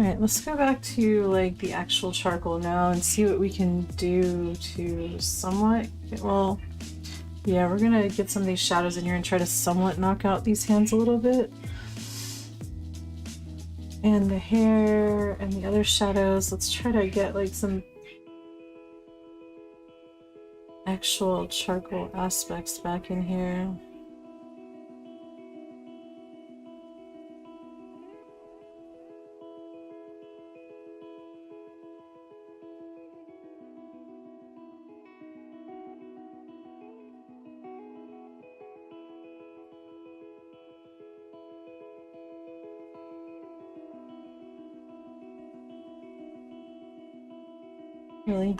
Alright, let's go back to like the actual charcoal now and see what we can do to somewhat, well, yeah, we're gonna get some of these shadows in here and try to somewhat knock out these hands a little bit. And the hair and the other shadows, let's try to get like some actual charcoal aspects back in here. Really?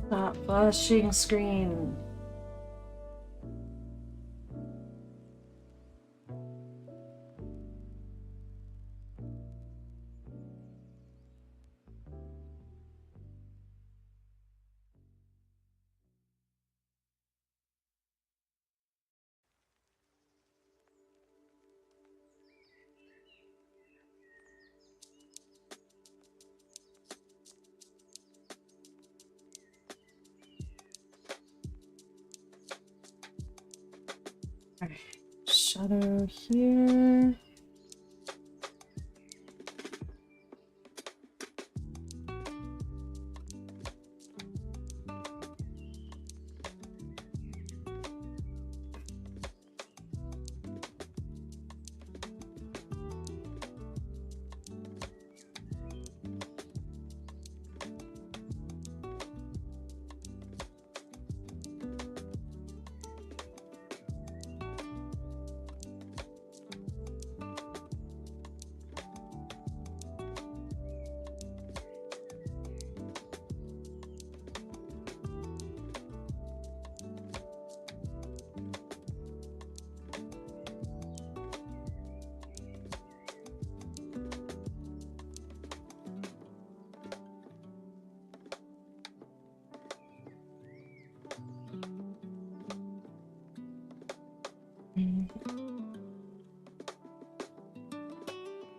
Stop flashing screen. Alright, shadow here.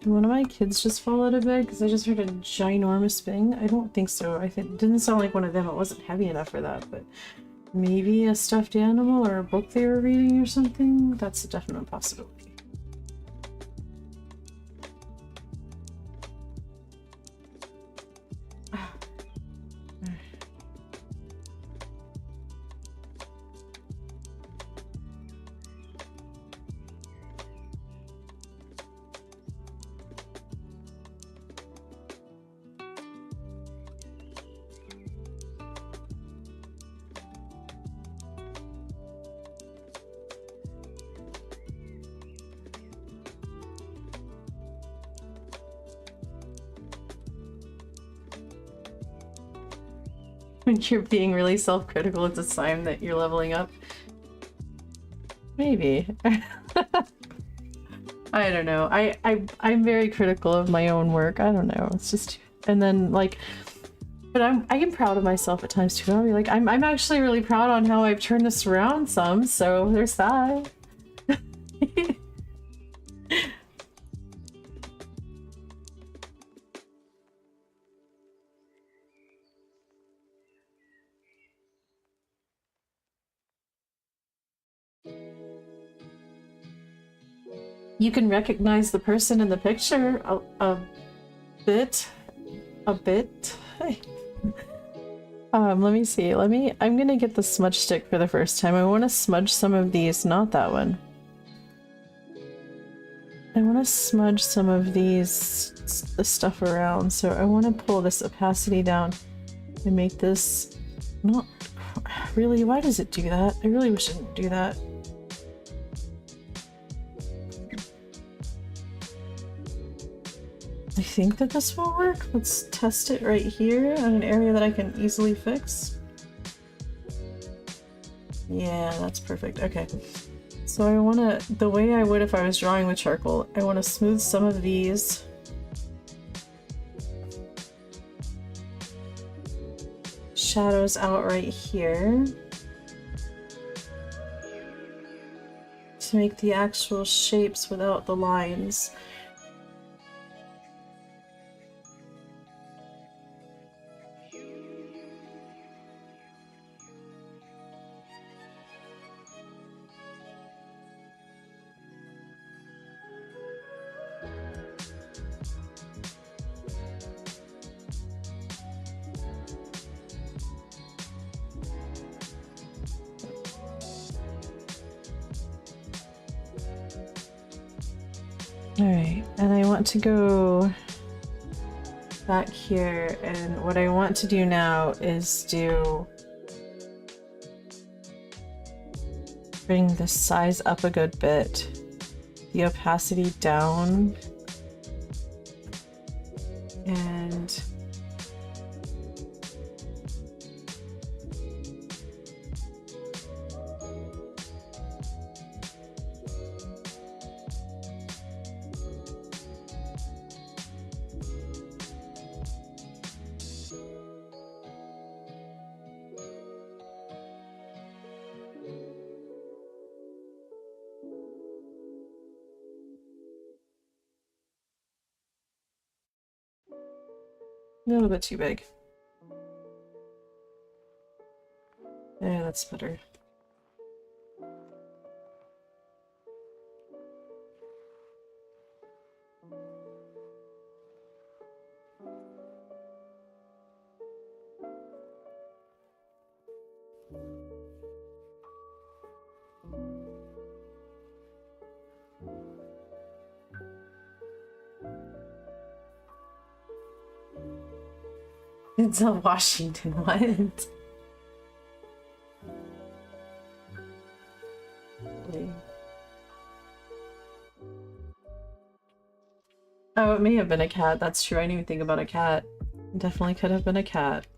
Did one of my kids just fall out of bed? Because I just heard a ginormous bang. I don't think so. It didn't sound like one of them. It wasn't heavy enough for that, but maybe a stuffed animal or a book they were reading or something? That's a definite possibility. When you're being really self-critical, it's a sign that you're leveling up. Maybe. I don't know. I'm very critical of my own work. I don't know. It's just, and then like, but I am proud of myself at times too. I'll be like, I'm actually really proud on how I've turned this around some. So there's that. You can recognize the person in the picture a bit. Hey. Let me see. I'm gonna get the smudge stick for the first time. I want to smudge some of these, not that one. I want to smudge some of these, the stuff around. So I want to pull this opacity down and make this not really. Why does it do that? I really wish it didn't do that. I think that this will work. Let's test it right here on an area that I can easily fix. Yeah, that's perfect. Okay. So I want to, the way I would if I was drawing with charcoal, I want to smooth some of these. Shadows out right here. To make the actual shapes without the lines. Alright, and I want to go back here, and what I want to do now is bring the size up a good bit, the opacity down, and a little bit too big. Yeah, that's better. Denzel Washington, what? Oh, it may have been a cat. That's true. I didn't even think about a cat. It definitely could have been a cat.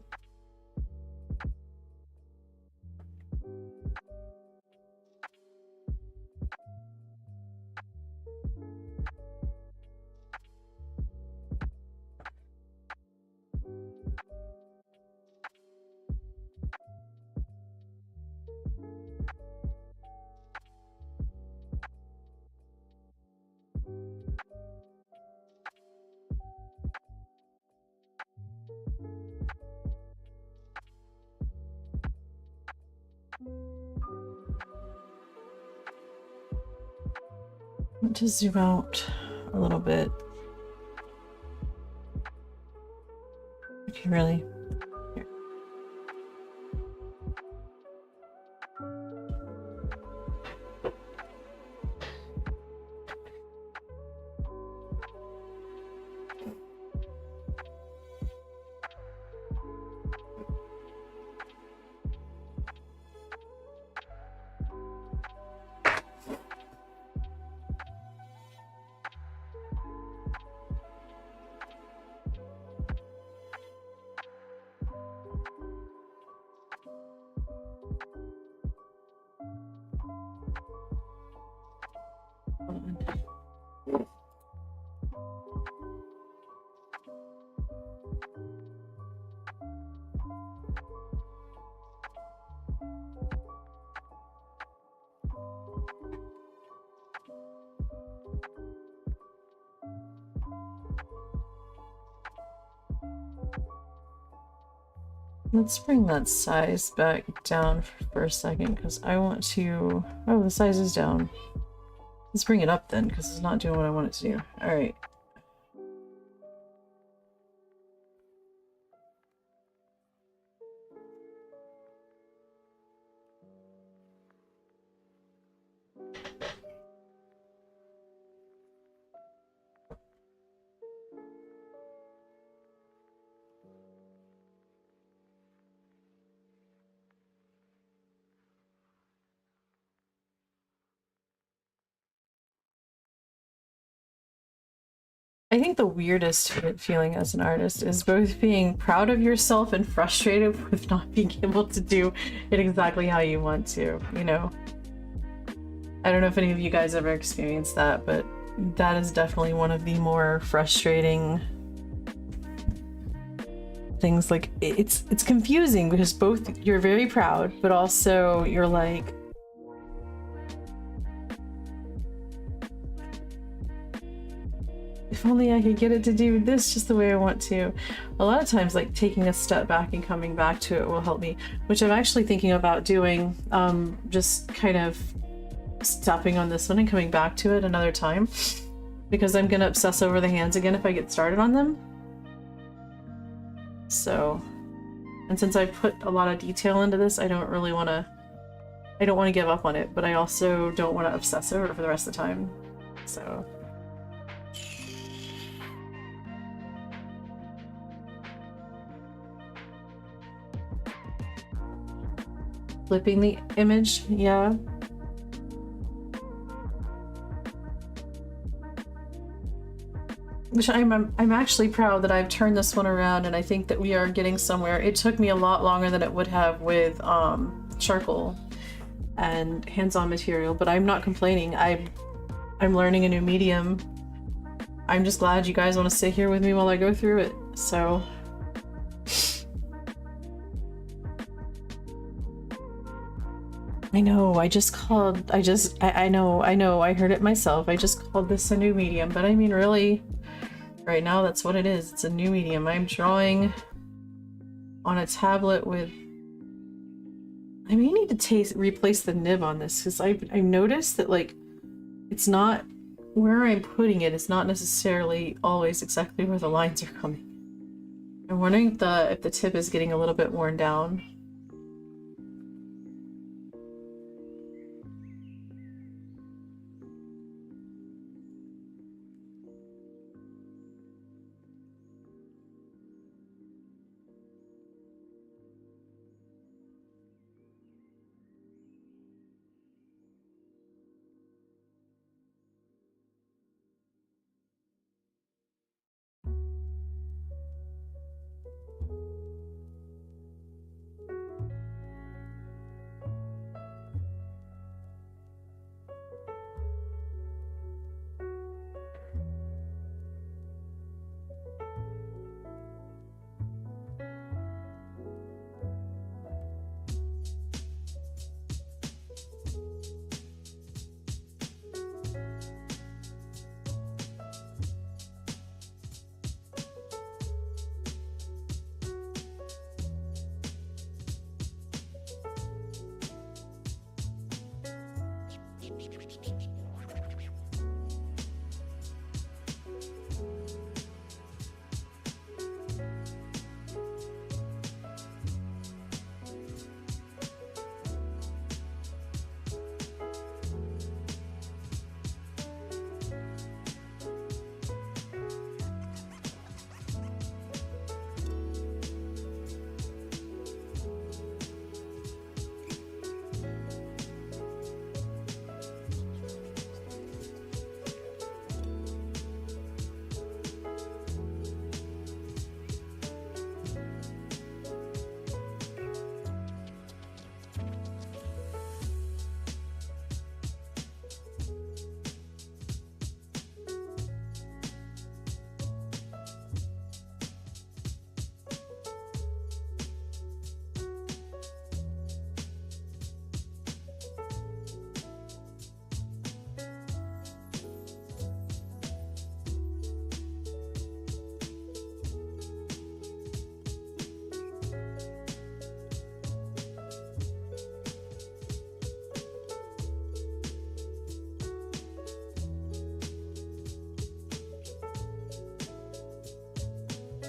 want to zoom out a little bit. If you really. Here. Let's bring that size back down for a second because I want to. Oh, the size is down. Let's bring it up then because it's not doing what I want it to do. All right. I think the weirdest feeling as an artist is both being proud of yourself and frustrated with not being able to do it exactly how you want to, you know? I don't know if any of you guys ever experienced that, but that is definitely one of the more frustrating things. Like, it's confusing because both you're very proud, but also you're like, if only I could get it to do this just the way I want to. A lot of times, like, taking a step back and coming back to it will help me, which I'm actually thinking about doing, just kind of stopping on this one and coming back to it another time, because I'm gonna obsess over the hands again if I get started on them. So, and since I put a lot of detail into this, I don't want to give up on it, but I also don't want to obsess over it for the rest of the time. So. Flipping the image, yeah. Which I'm actually proud that I've turned this one around, and I think that we are getting somewhere. It took me a lot longer than it would have with charcoal and hands-on material, but I'm not complaining. I'm learning a new medium. I'm just glad you guys want to sit here with me while I go through it. So. I know, I know, I heard it myself. I just called this a new medium, but I mean, really, right now that's what it is. It's a new medium. I'm drawing on a tablet with... I may need to replace the nib on this, because I've noticed that, like, it's not... Where I'm putting it is not necessarily always exactly where the lines are coming. I'm wondering if the tip is getting a little bit worn down.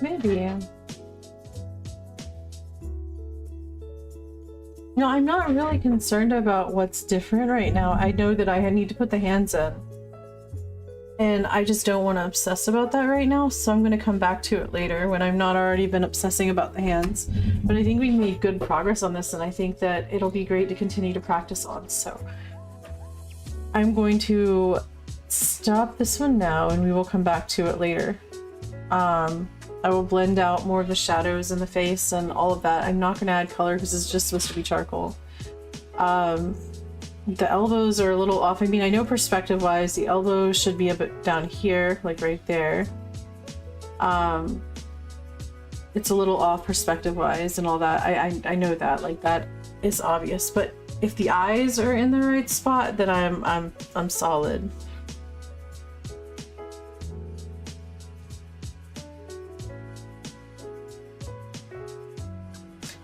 Maybe. No, I'm not really concerned about what's different right now. I know that I need to put the hands in. And I just don't want to obsess about that right now, so I'm going to come back to it later when I've not already been obsessing about the hands. But I think we made good progress on this, and I think that it'll be great to continue to practice on, so I'm going to stop this one now, and we will come back to it later. I will blend out more of the shadows in the face and all of that. I'm not going to add color because it's just supposed to be charcoal. The elbows are a little off. I mean, I know perspective-wise, the elbows should be a bit down here, like right there. It's a little off perspective-wise and all that. I know that, like that is obvious. But if the eyes are in the right spot, then I'm solid.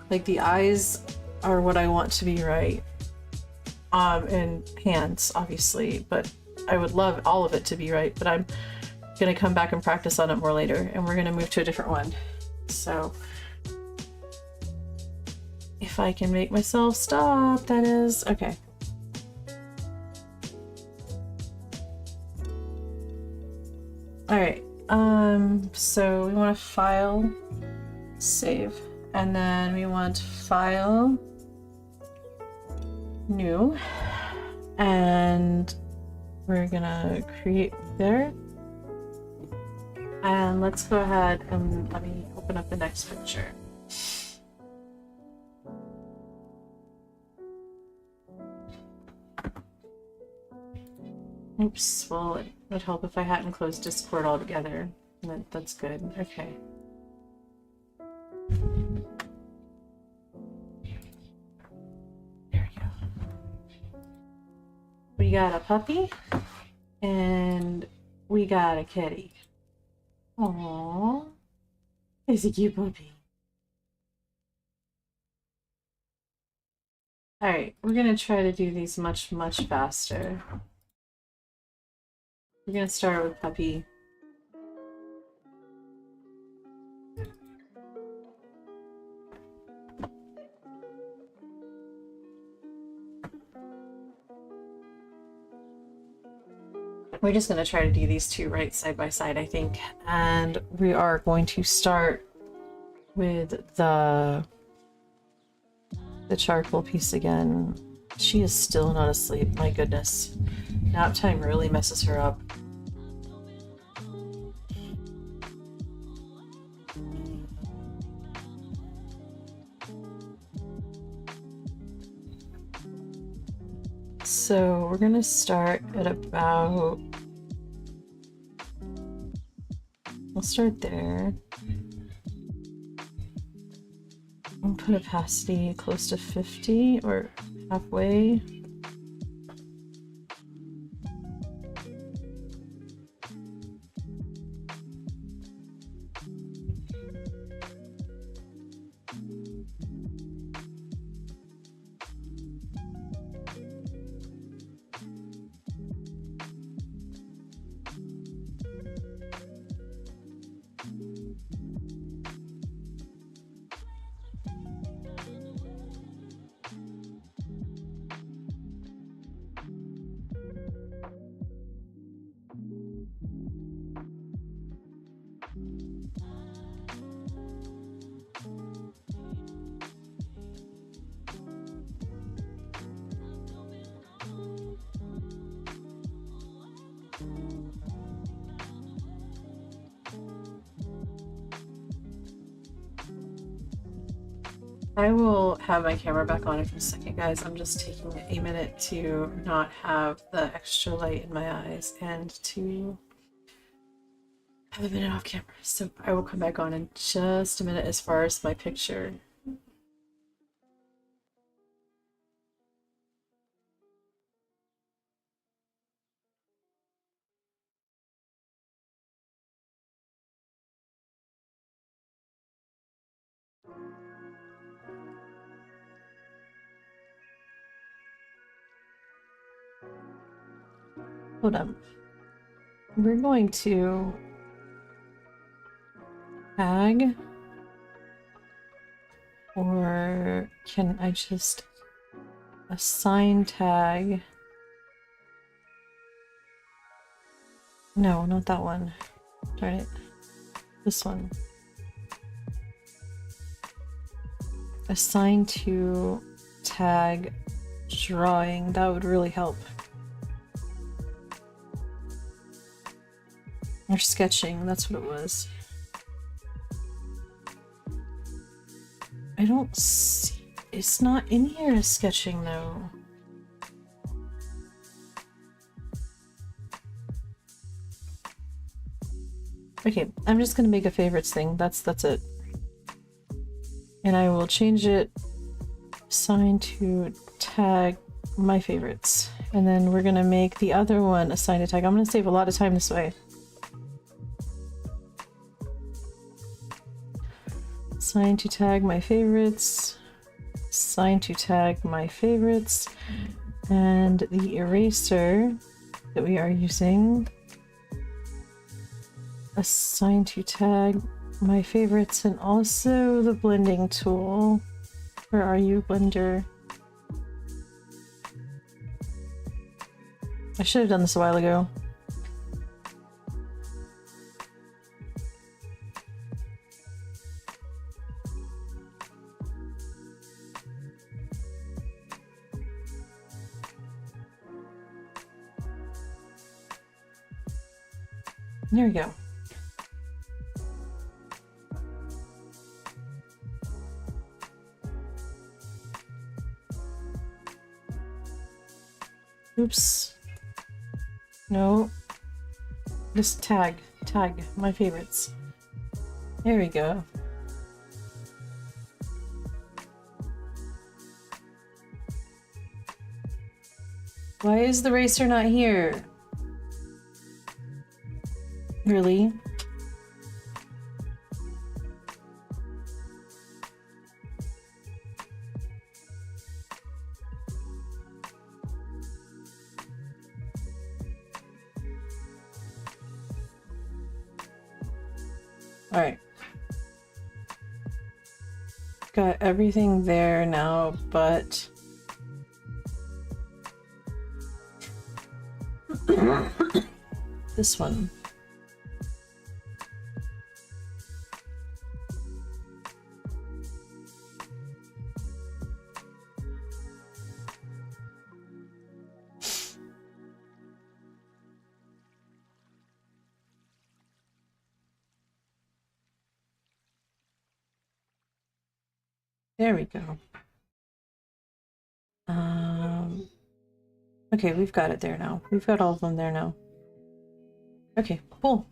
Like the eyes are what I want to be right. And hands, obviously, but I would love all of it to be right, but I'm gonna come back and practice on it more later, and we're gonna move to a different one. So if I can make myself stop, that is. Okay. Alright, so we want to file, save, and then we want file, new, and we're gonna create there, and let's go ahead and let me open up the next picture. Oops, well it would help if I hadn't closed Discord altogether. That's good. Okay. We got a puppy, and we got a kitty. Aww. It's a cute puppy. Alright, we're gonna try to do these much faster. We're gonna start with puppy. We're just going to try to do these two right side by side, I think. And we are going to start with the charcoal piece again. She is still not asleep, my goodness. Nap time really messes her up. So we're gonna start at about, we'll start there. I'll put opacity close to 50 or halfway. I will have my camera back on in a second, guys. I'm just taking a minute to not have the extra light in my eyes and to have a minute off camera. So I will come back on in just a minute as far as my picture. Hold on. We're going to tag? Or can I just assign tag? No, not that one. Darn it. This one. Assign to tag drawing. That would really help. Or sketching, that's what it was. I don't see... It's not in here as sketching, though. Okay, I'm just gonna make a favorites thing. That's it. And I will change it, assign to tag my favorites. And then we're gonna make the other one assign to tag. I'm gonna save a lot of time this way. Assign to tag my favorites. Assign to tag my favorites. And the eraser that we are using. Assign to tag my favorites, and also the blending tool. Where are you, Blender? I should have done this a while ago. There we go. Oops. No. Just tag my favorites. There we go. Why is the racer not here? Really? Alright. Got everything there now, but... this one. There we go. Okay, we've got it there now. We've got all of them there now. Okay, cool.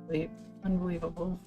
Wait, unbelievable.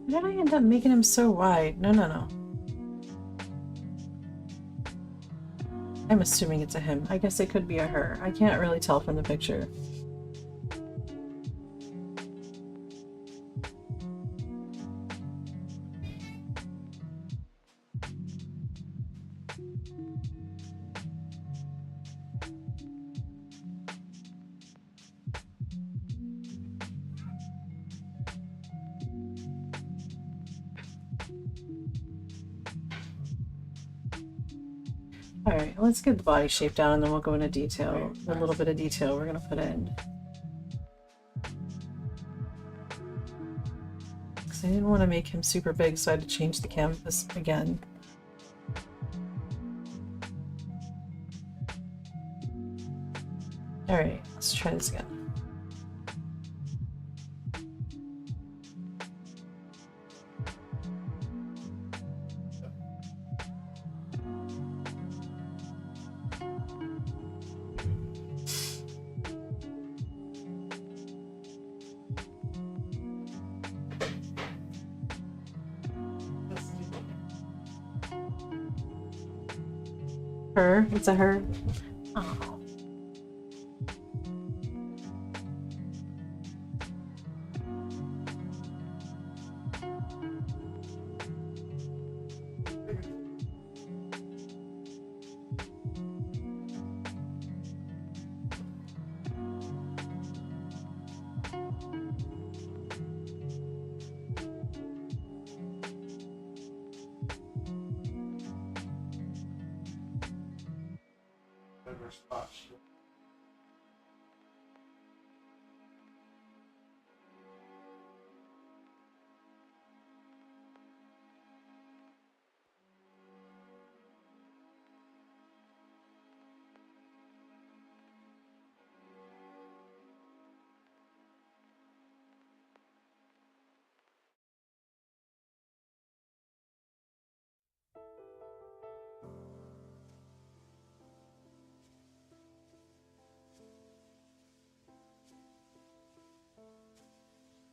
Why did I end up making him so wide? No, no, no. I'm assuming it's a him. I guess it could be a her. I can't really tell from the picture. Alright, let's get the body shape down and then we'll go into detail. A little bit of detail we're gonna put in. Because I didn't want to make him super big, so I had to change the canvas again. Alright, let's try this again. Her? It's a her? Oh.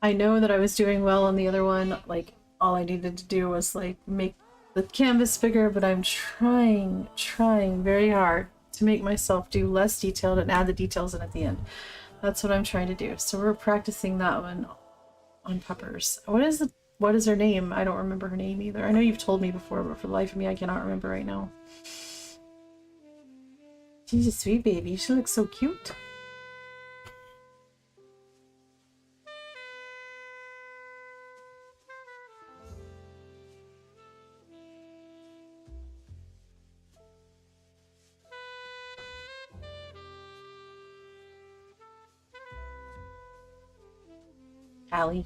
I know that I was doing well on the other one, like all I needed to do was like make the canvas bigger, but I'm trying very hard to make myself do less detailed and add the details in at the end. That's what I'm trying to do. So we're practicing that one on Peppers. What is her name? I don't remember her name either. I know you've told me before, but for the life of me, I cannot remember right now. She's a sweet baby. She looks so cute. Allie.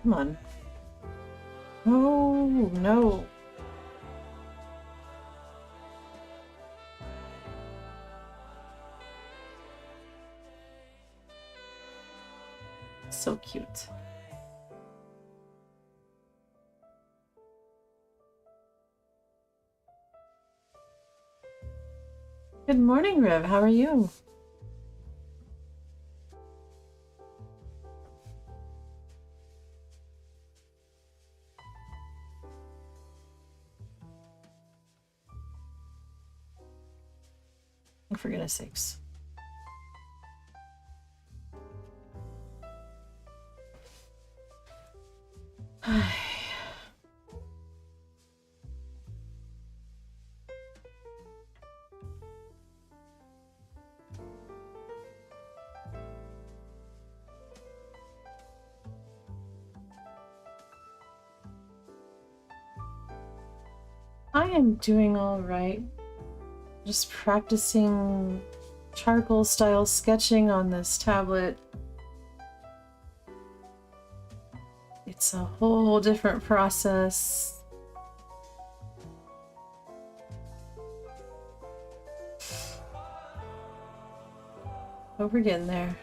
Come on. Oh, no. So cute. Good morning, Riv. How are you? For goodness sakes. I am doing all right. Just practicing charcoal style sketching on this tablet. It's a whole different process. But we're getting there.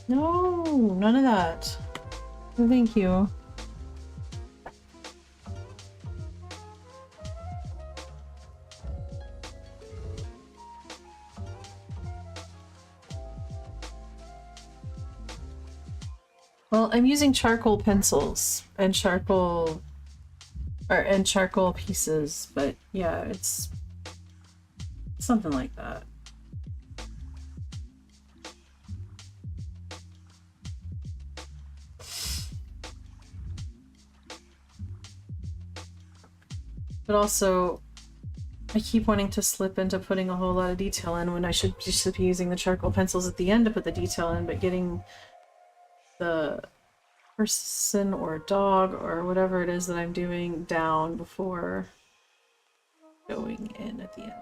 No, none of that. No, thank you. Well, I'm using charcoal pencils and charcoal pieces, but yeah, it's something like that. But also, I keep wanting to slip into putting a whole lot of detail in when I should just be using the charcoal pencils at the end to put the detail in, but getting the person or dog or whatever it is that I'm doing down before going in at the end.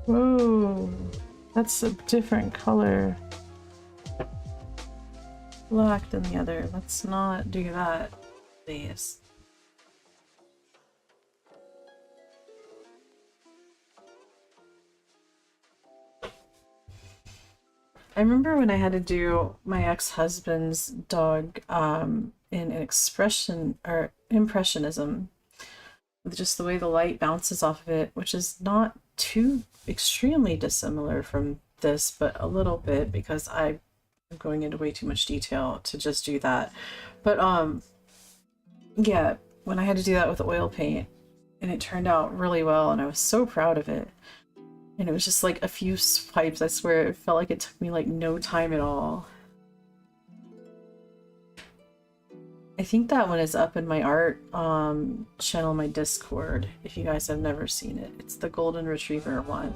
Whoa, that's a different color. Black than the other. Let's not do that, please. I remember when I had to do my ex-husband's dog in an expression or impressionism, with just the way the light bounces off of it, which is not too extremely dissimilar from this, but a little bit because I'm going into way too much detail to just do that. But yeah, when I had to do that with oil paint, and it turned out really well, and I was so proud of it. And it was just like a few swipes. I swear it felt like it took me like no time at all. I think that one is up in my art channel, my Discord, if you guys have never seen it. It's the Golden Retriever one.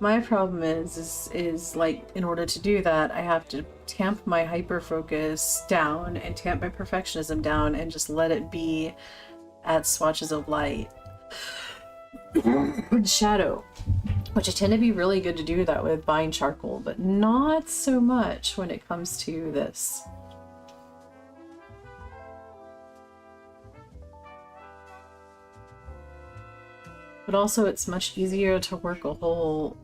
My problem is like in order to do that, I have to tamp my hyper focus down and tamp my perfectionism down and just let it be at swatches of light and shadow, which I tend to be really good to do that with buying charcoal, but not so much when it comes to this. But also it's much easier to work a whole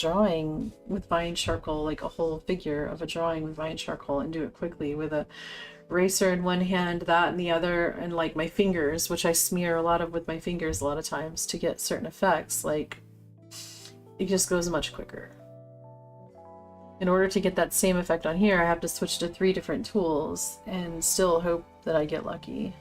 drawing with Vine charcoal, like a whole figure of a drawing with Vine charcoal, and do it quickly with a eraser in one hand, that in the other, and like my fingers, which I smear a lot of with my fingers a lot of times to get certain effects. Like, it just goes much quicker. In order to get that same effect on here, I have to switch to 3 different tools and still hope that I get lucky.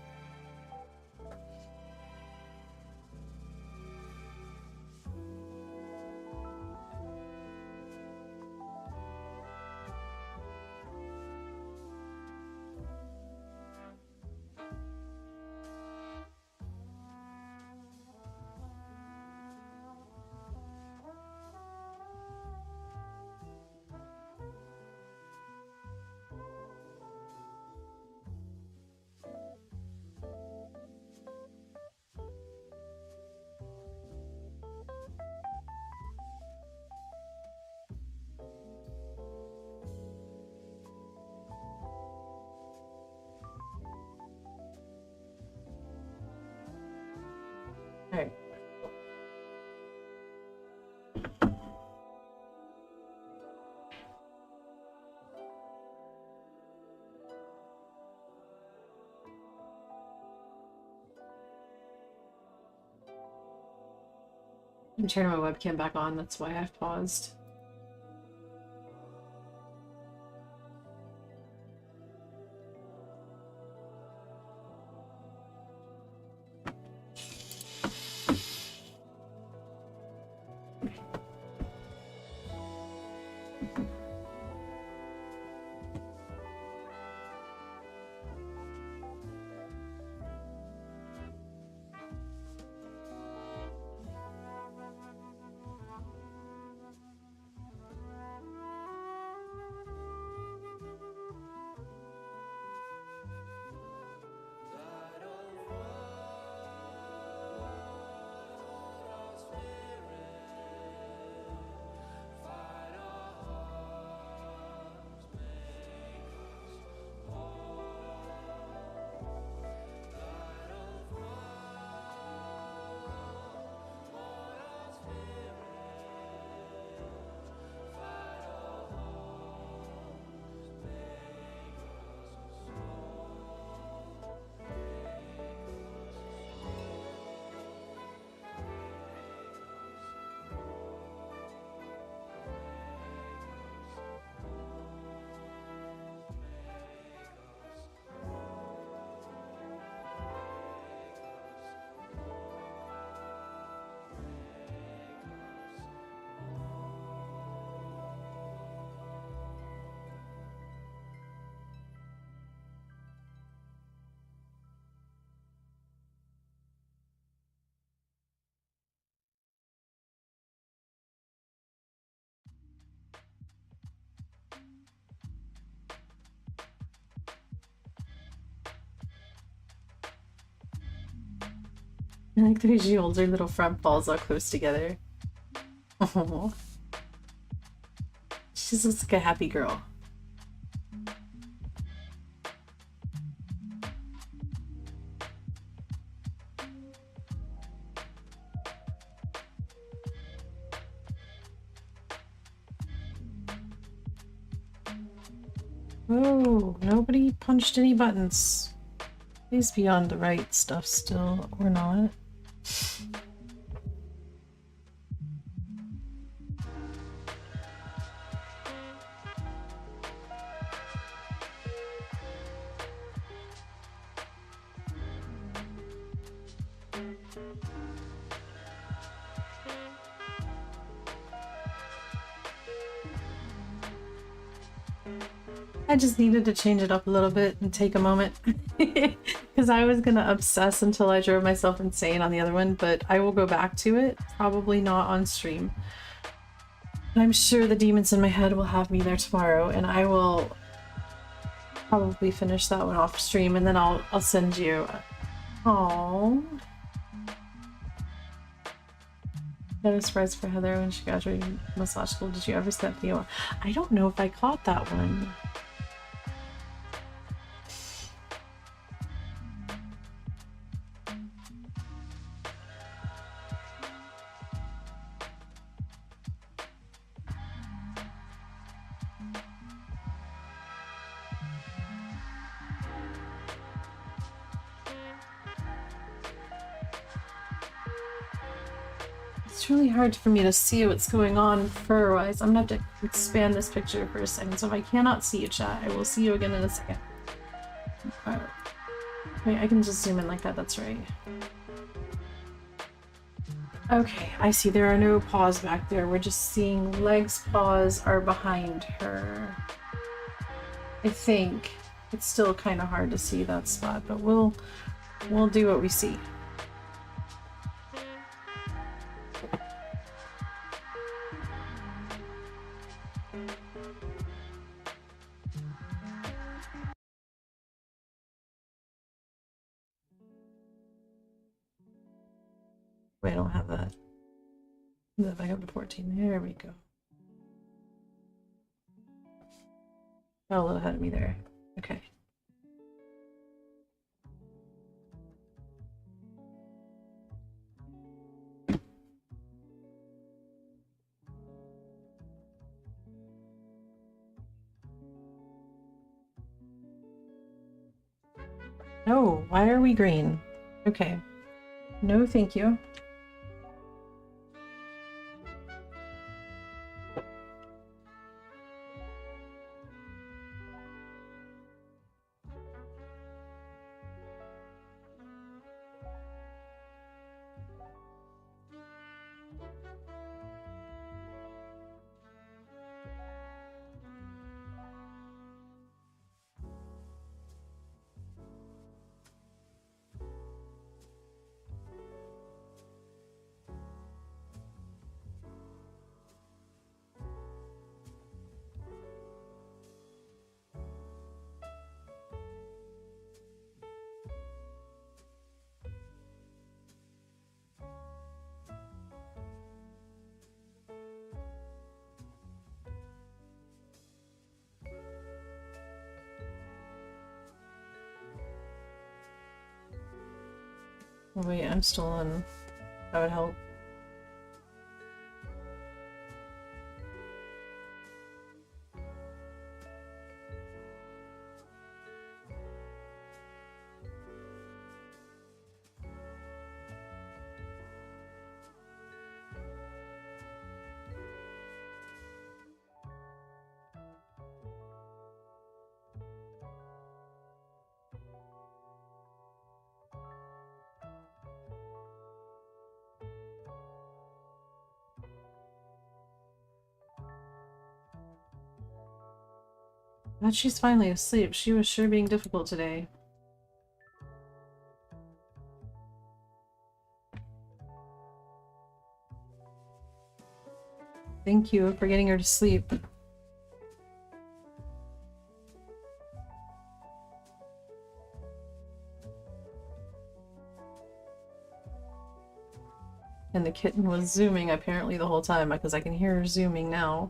Alright. I'm turning my webcam back on, that's why I've paused. I like the way she holds her little front balls all close together. Oh, she just looks like a happy girl. Oh, nobody punched any buttons. Please be on the right stuff still, or not. I just needed to change it up a little bit and take a moment because I was gonna obsess until I drove myself insane on the other one, but I will go back to it, probably not on stream. I'm sure the demons in my head will have me there tomorrow, and I will probably finish that one off stream, and then I'll send you. Aww. Got a surprise for Heather when she graduated massage school. Did you ever see that video? I don't know if I caught that one. It's really hard for me to see what's going on fur-wise. I'm gonna have to expand this picture for a second. So if I cannot see you, chat, I will see you again in a second. Wait, I can just zoom in like that. That's right. Okay, I see there are no paws back there. We're just seeing legs, paws are behind her. I think it's still kind of hard to see that spot, but we'll do what we see. Wait, I don't have that. Move back up to 14. There we go. Got a little ahead of me there. Okay. Oh, why are we green? Okay. No, thank you. Oh, wait, I'm still on. That would help. Glad she's finally asleep. She was sure being difficult today. Thank you for getting her to sleep. And the kitten was zooming apparently the whole time because I can hear her zooming now.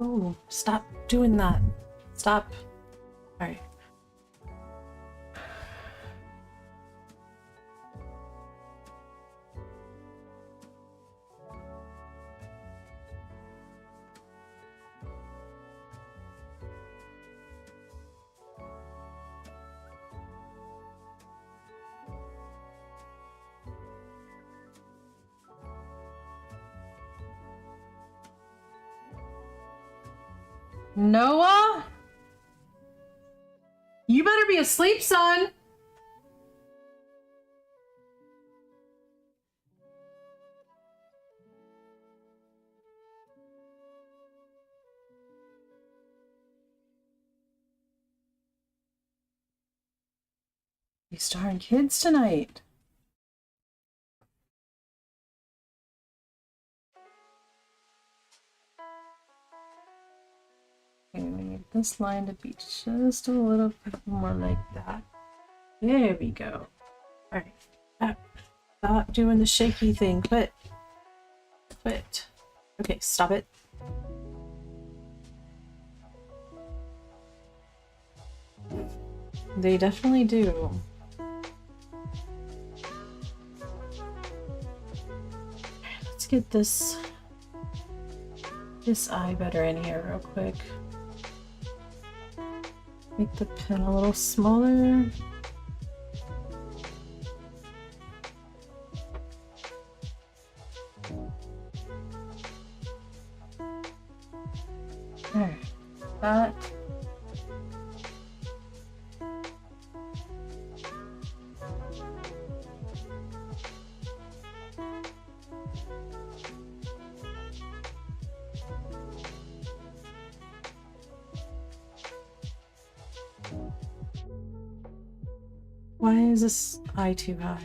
Oh, stop doing that. Stop. Alright. Noah? You better be asleep, son! You starring kids tonight. Okay, we need this line to be just a little bit more like that. There we go. Alright. Stop doing the shaky thing. Quit. Quit. Okay, stop it. They definitely do. Let's get this eye better in here real quick. Make the pen a little smaller. There. That. Why is this eye too high?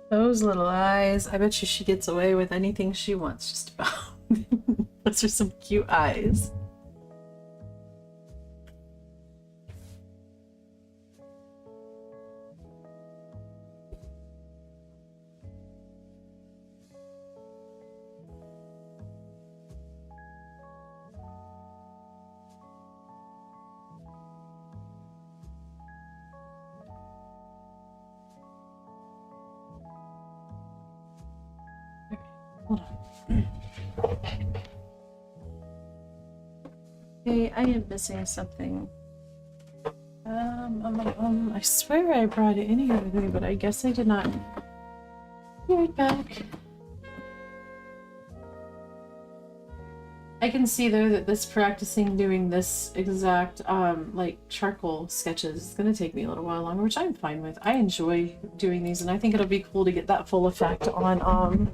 Those little eyes. I bet you she gets away with anything she wants, just about. Those are some cute eyes. Hold on. Okay, I am missing something. I swear I brought it in here with me, but I guess I did not. Be right back. I can see though that this practicing doing this exact like charcoal sketches is gonna take me a little while longer, which I'm fine with. I enjoy doing these, and I think it'll be cool to get that full effect on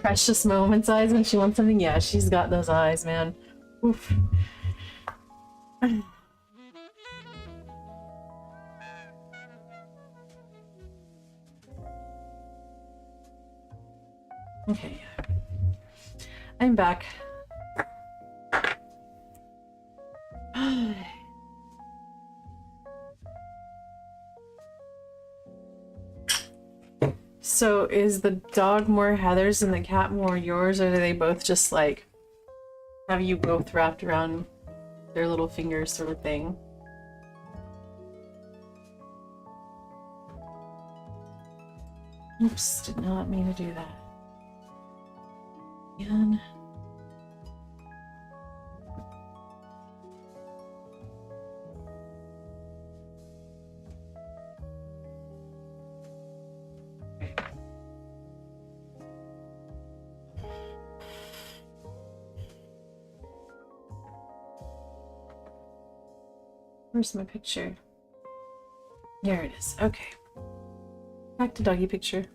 Precious Moments eyes when she wants something. Yeah, she's got those eyes, man. Oof. Okay, I'm back. So is the dog more Heather's and the cat more yours, or do they both just like have you both wrapped around their little fingers sort of thing? Oops, did not mean to do that. Again. Where's my picture? There it is. Okay. Back to doggy picture.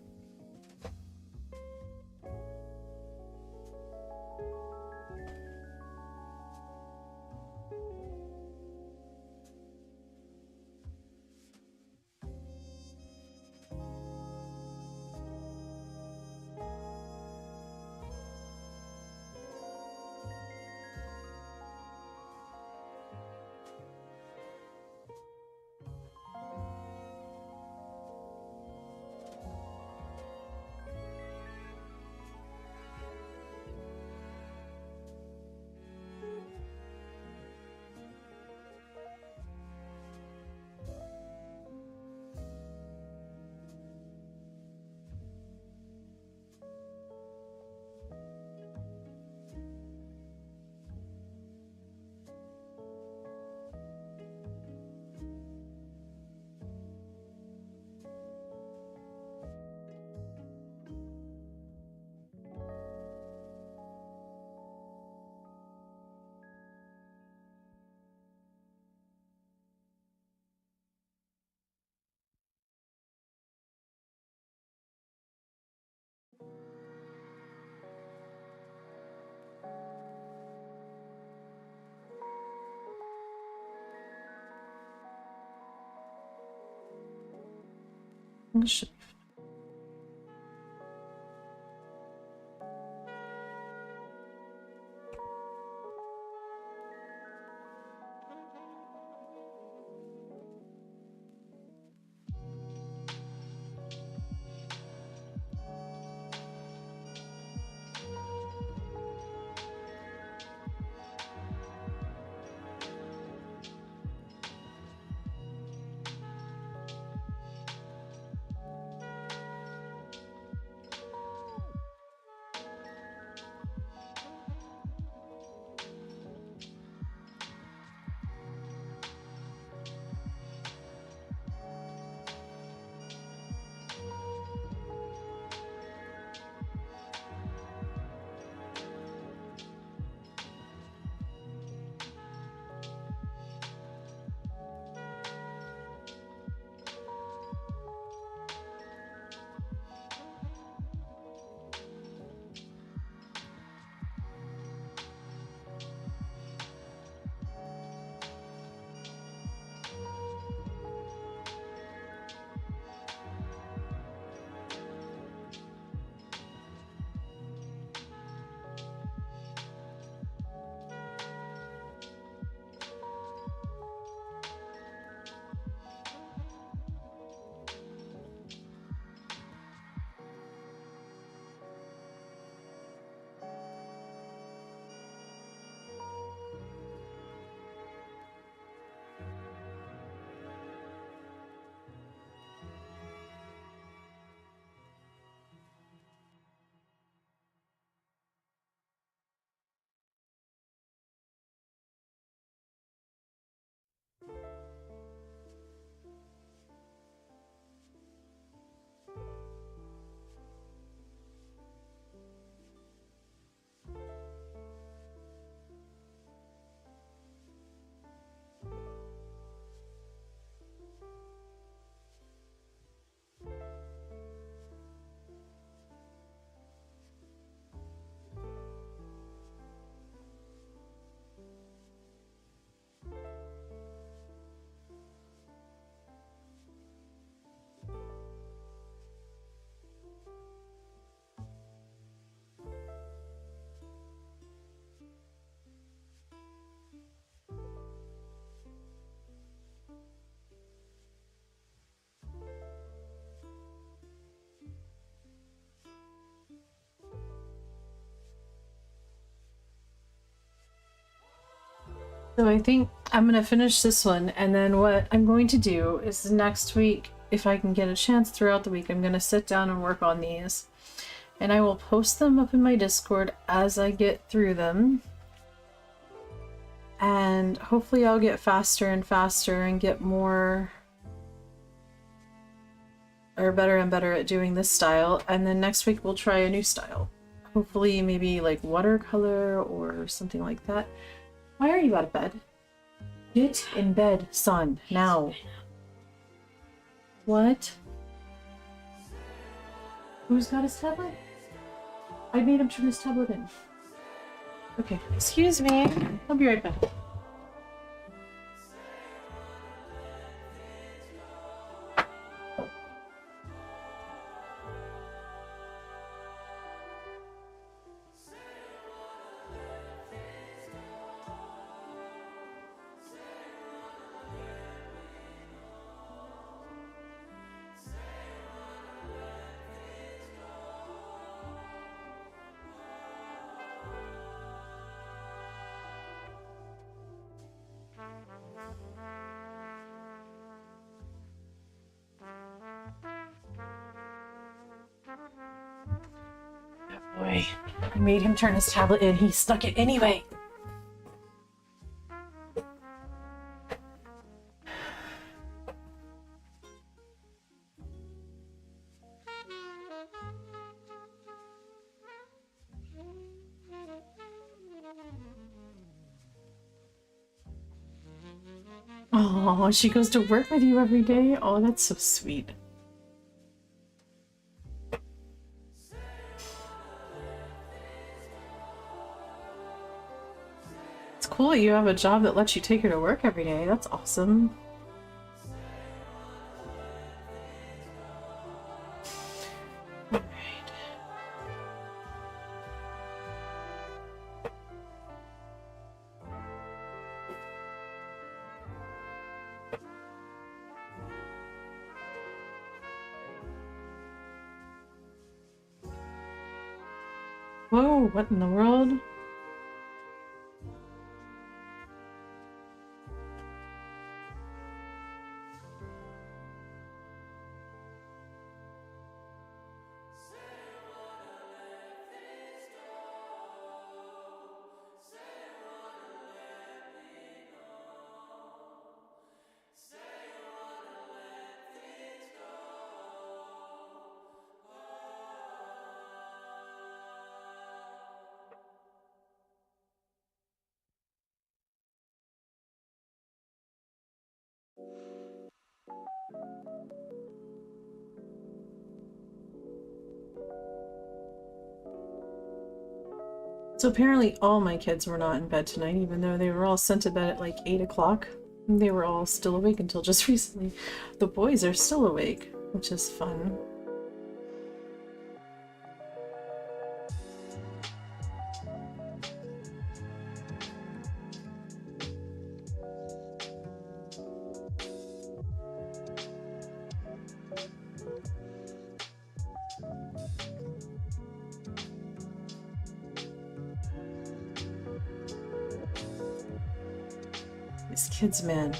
Should be fine. So I think I'm gonna finish this one, and then what I'm going to do is next week, if I can get a chance throughout the week, I'm gonna sit down and work on these. And I will post them up in my Discord as I get through them. And hopefully I'll get faster and faster and get more or better and better at doing this style. And then next week we'll try a new style. Hopefully maybe like watercolor or something like that. Why are you out of bed? Get in bed, son, now. What? Who's got his tablet? I made him turn his tablet in. Okay, excuse me. I'll be right back. Boy, I made him turn his tablet in. He stuck it anyway. Oh, she goes to work with you every day? Oh, that's so sweet. It's cool that you have a job that lets you take her to work every day. That's awesome. Alright. Whoa, what in the world? So apparently all my kids were not in bed tonight, even though they were all sent to bed at like 8 o'clock. They were all still awake until just recently. The boys are still awake, which is fun. These kids, man.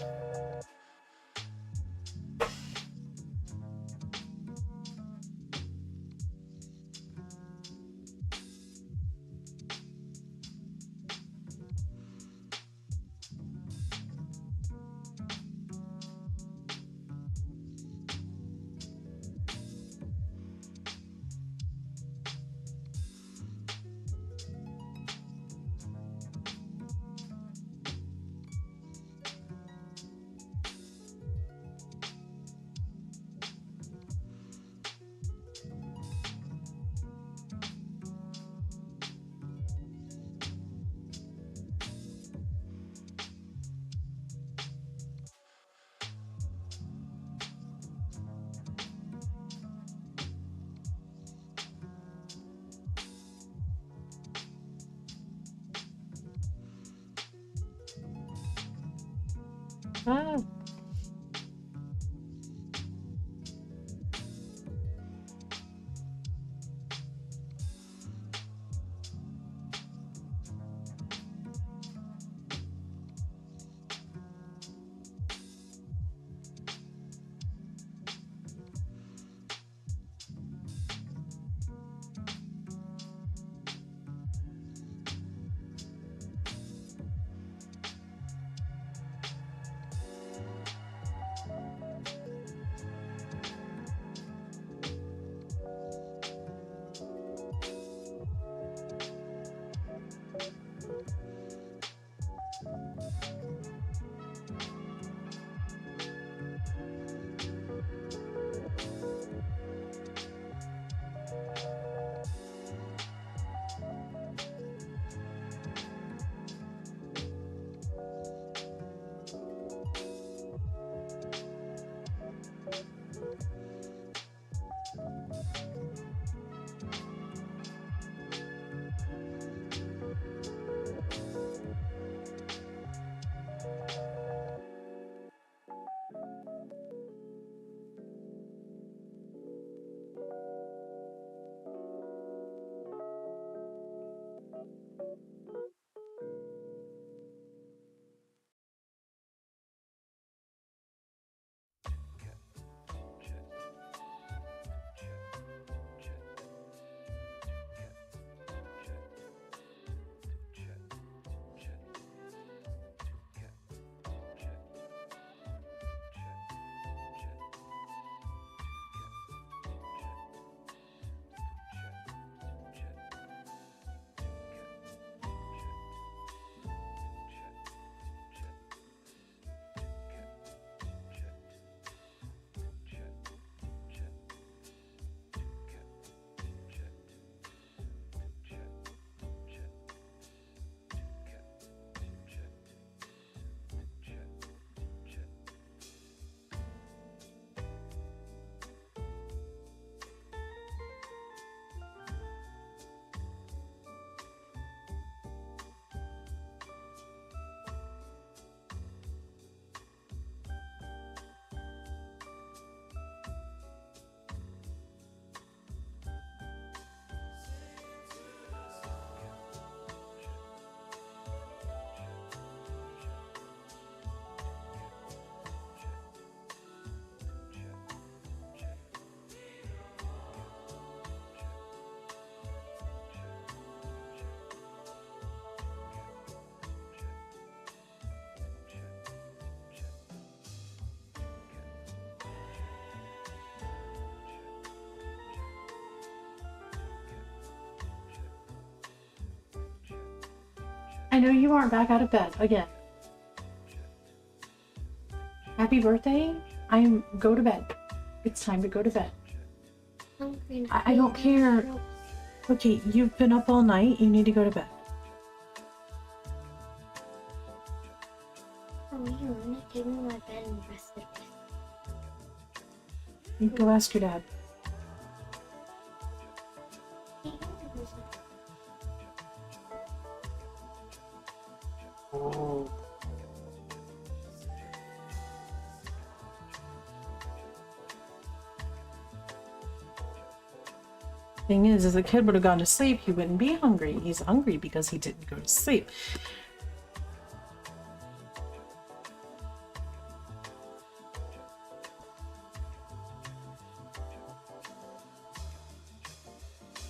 Ah. I know you aren't back out of bed again. Happy birthday. Go to bed. It's time to go to bed. I don't care. Okay, you've been up all night. You need to go to bed. You want to take me to my bed and rest it. You go ask your dad. Oh. Thing is, if the kid would have gone to sleep, he wouldn't be hungry. He's hungry because he didn't go to sleep.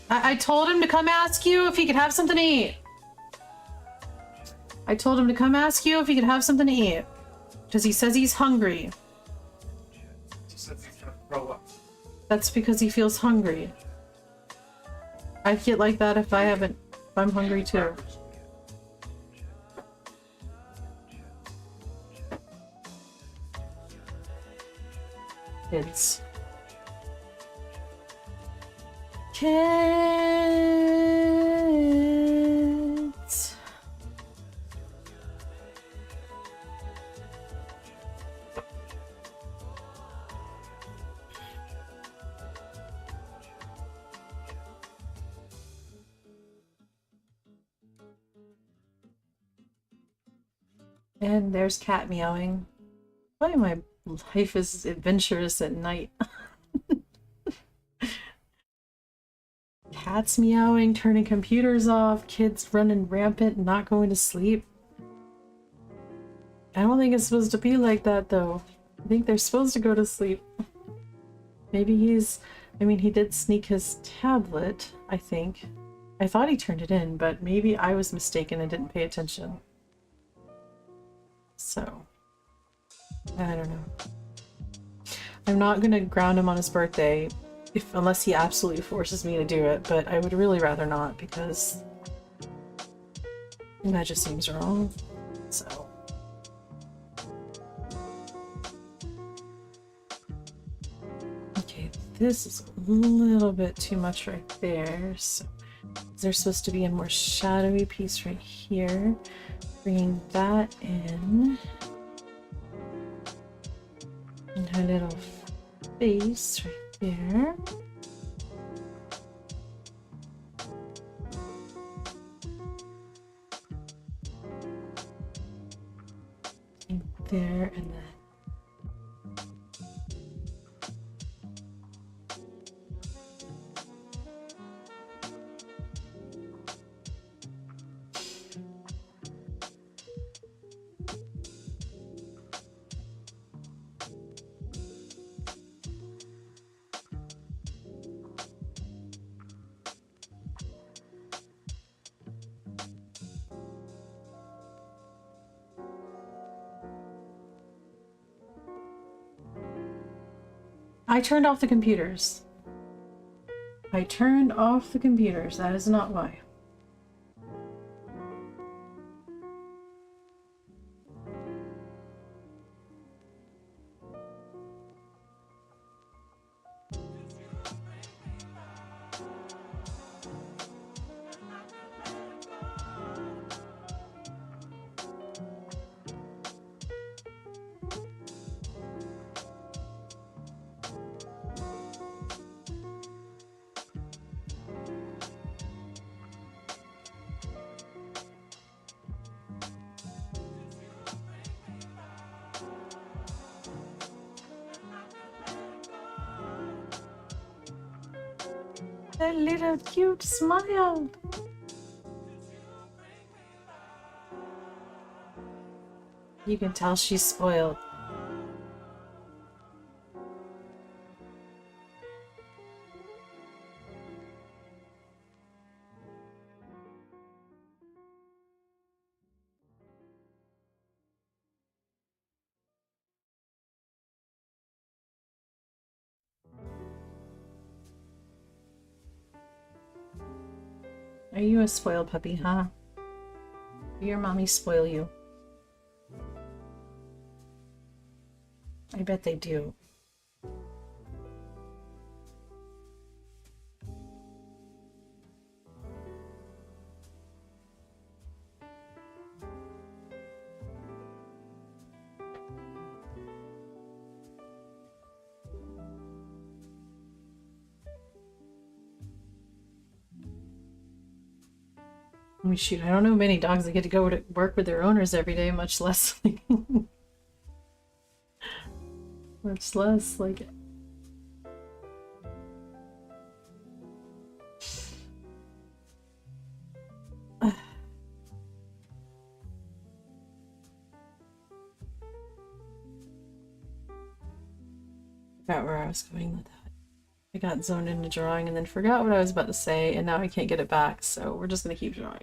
I told him to come ask you if he could have something to eat. I told him to come ask you if he could have something to eat. Because he says he's hungry. He says he's gonna throw up. That's because he feels hungry. I get like that if I'm hungry too. Kids. Kids. And there's cat meowing. Why my life is adventurous at night. Cats meowing, turning computers off, kids running rampant, not going to sleep. I don't think it's supposed to be like that though. I think they're supposed to go to sleep. Maybe he did sneak his tablet, I think. I thought he turned it in, but maybe I was mistaken and didn't pay attention. So, I don't know. I'm not gonna ground him on his birthday unless he absolutely forces me to do it, but I would really rather not because That just seems wrong. So. Okay, this is a little bit too much right there. So there's supposed to be a more shadowy piece right here. Bringing that in. And her little face right there. There and then I turned off the computers. I turned off the computers. That is not why. That little cute smile. You can tell she's spoiled. Are you a spoiled puppy, huh? Your mommy spoil you? I bet they do. I mean, shoot, I don't know many dogs that get to go to work with their owners every day, much less like, much less like forgot where I was going with that. I got zoned into drawing and then forgot what I was about to say, and now I can't get it back, so we're just gonna keep drawing.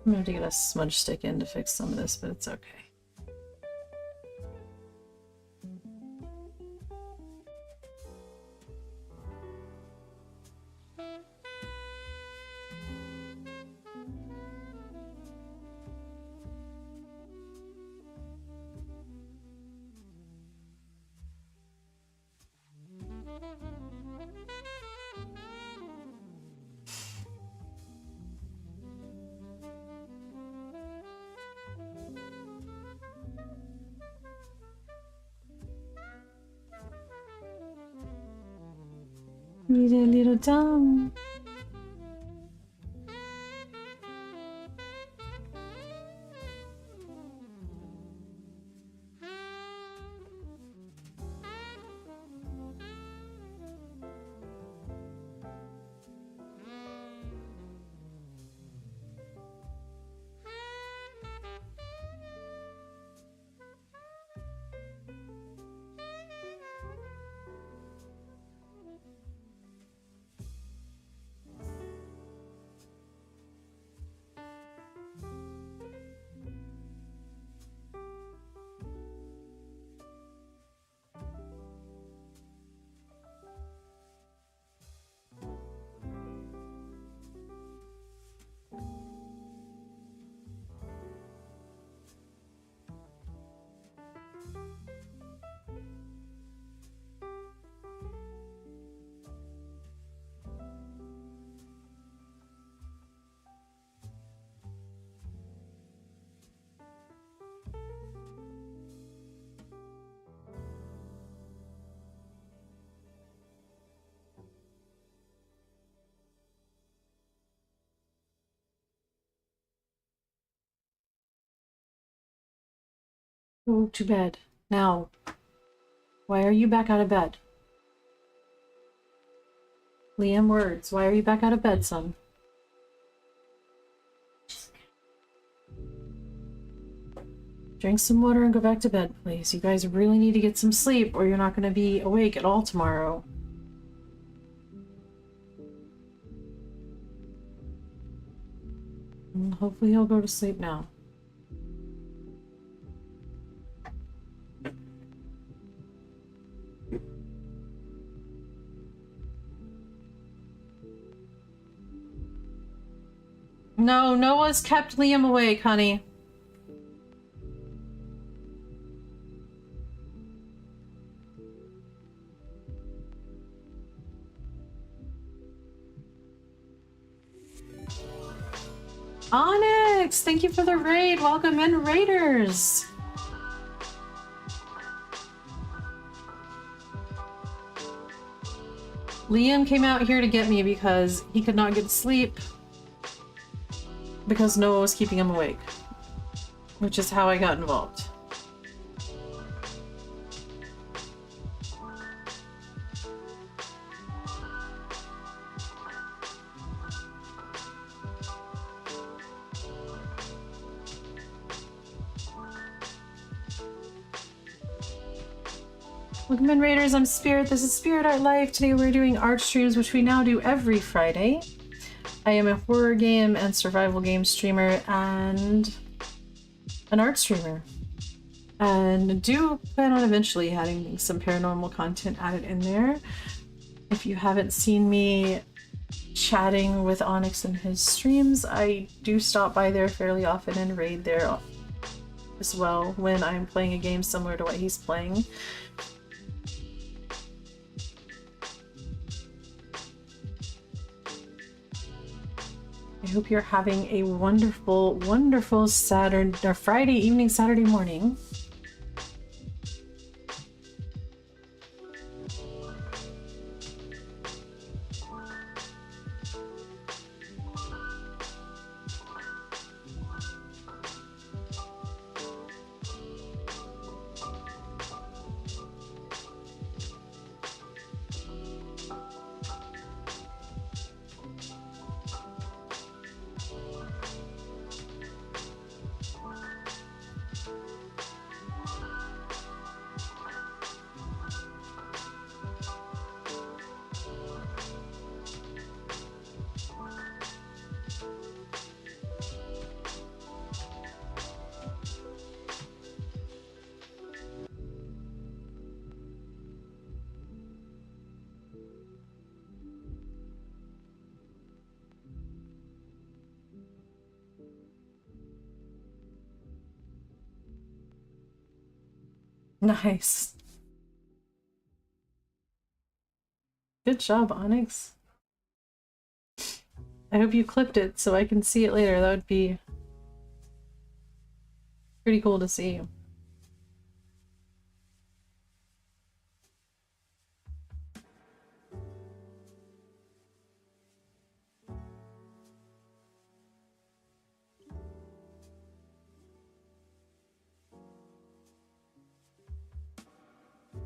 I'm gonna have to get a smudge stick in to fix some of this, but it's okay. Need a little down. Go to bed. Now. Why are you back out of bed? Liam, words. Why are you back out of bed, son? Drink some water and go back to bed, please. You guys really need to get some sleep or you're not going to be awake at all tomorrow. And hopefully he'll go to sleep now. No, Noah's kept Liam awake, honey. Onyx, thank you for the raid. Welcome in, raiders. Liam came out here to get me because he could not get to sleep because Noah was keeping him awake, which is how I got involved. Welcome in, Raiders. I'm Spirit. This is Spirit Art Life. Today we're doing art streams, which we now do every Friday. I am a horror game and survival game streamer and an art streamer. And do plan on eventually having some paranormal content added in there. If you haven't seen me chatting with Onyx in his streams, I do stop by there fairly often and raid there as well when I'm playing a game similar to what he's playing. I hope you're having a wonderful, wonderful Saturday or Friday evening, Saturday morning. Nice. Good job, Onyx. I hope you clipped it so I can see it later. That would be pretty cool to see.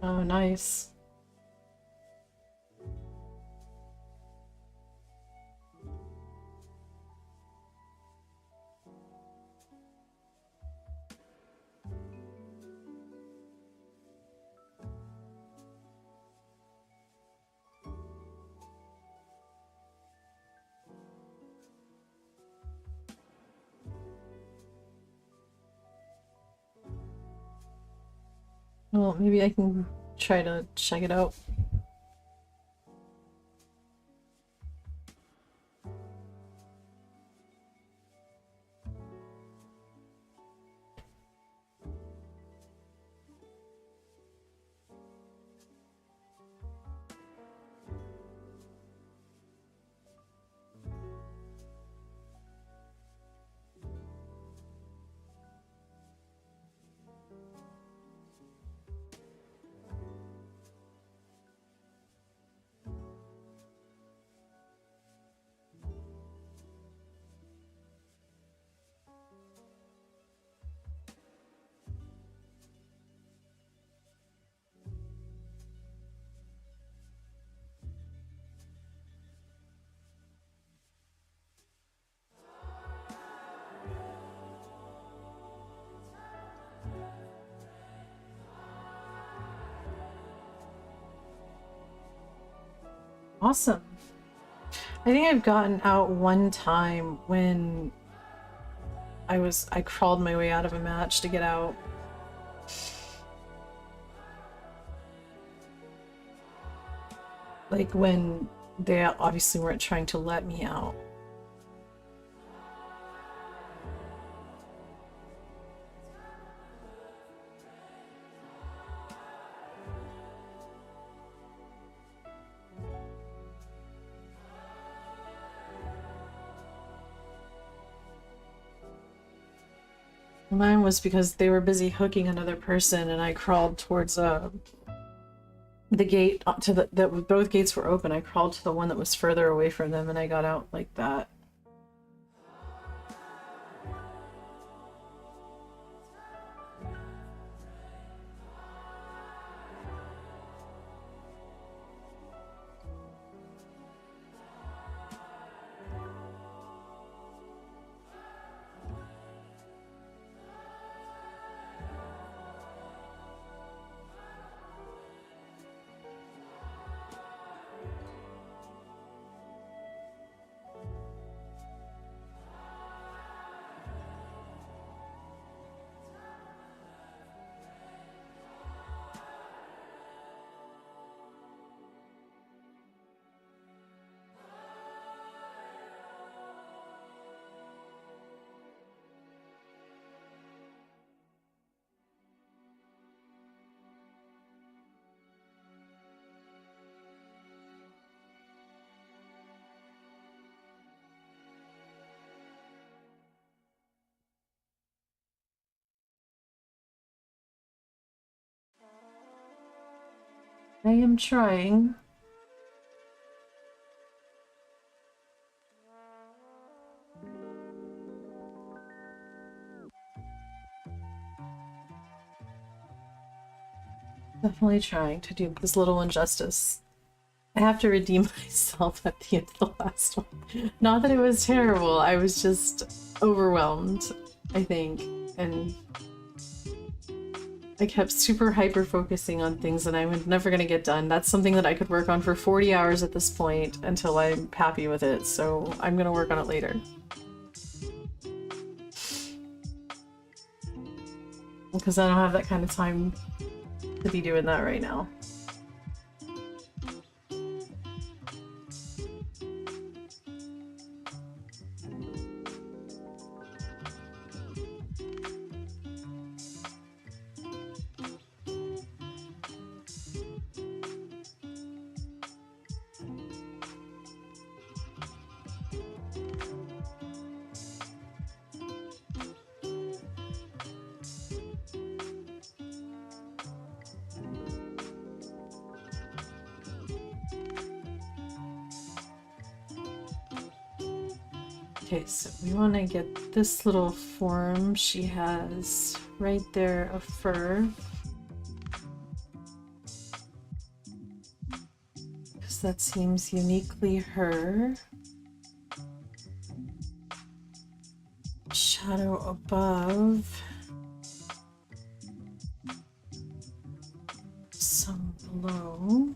Oh, nice. Well, maybe I can try to check it out. Awesome. I think I've gotten out one time when I crawled my way out of a match to get out. Like when they obviously weren't trying to let me out. Mine was because they were busy hooking another person and I crawled towards the gate to the both gates were open. I crawled to the one that was further away from them and I got out like that. I am trying. Definitely trying to do this little one justice. I have to redeem myself at the end of the last one. Not that it was terrible, I was just overwhelmed, I think, and I kept super hyper focusing on things that I'm never gonna get done. That's something that I could work on for 40 hours at this point until I'm happy with it, so I'm gonna work on it later. Because I don't have that kind of time to be doing that right now. Okay, so we want to get this little form she has right there of fur. Because that seems uniquely her. Shadow above. Some below.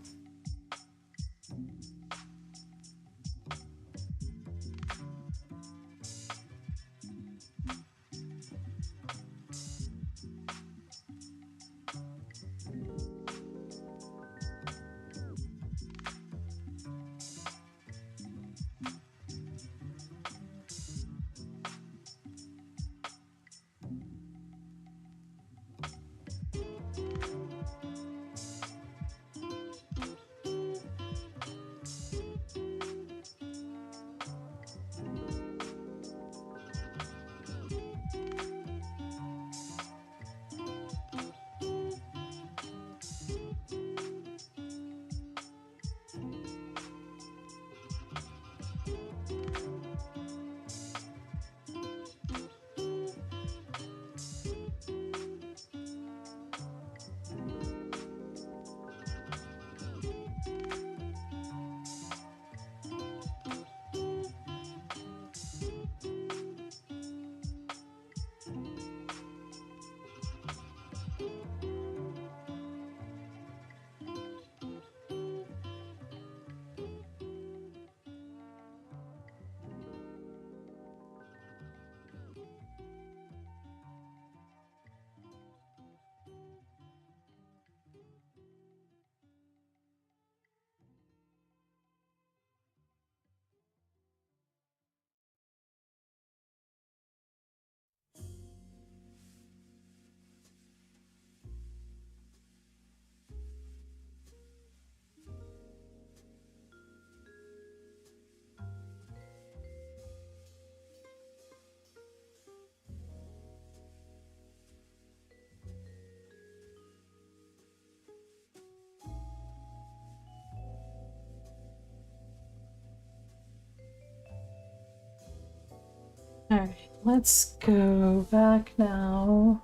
Alright, let's go back now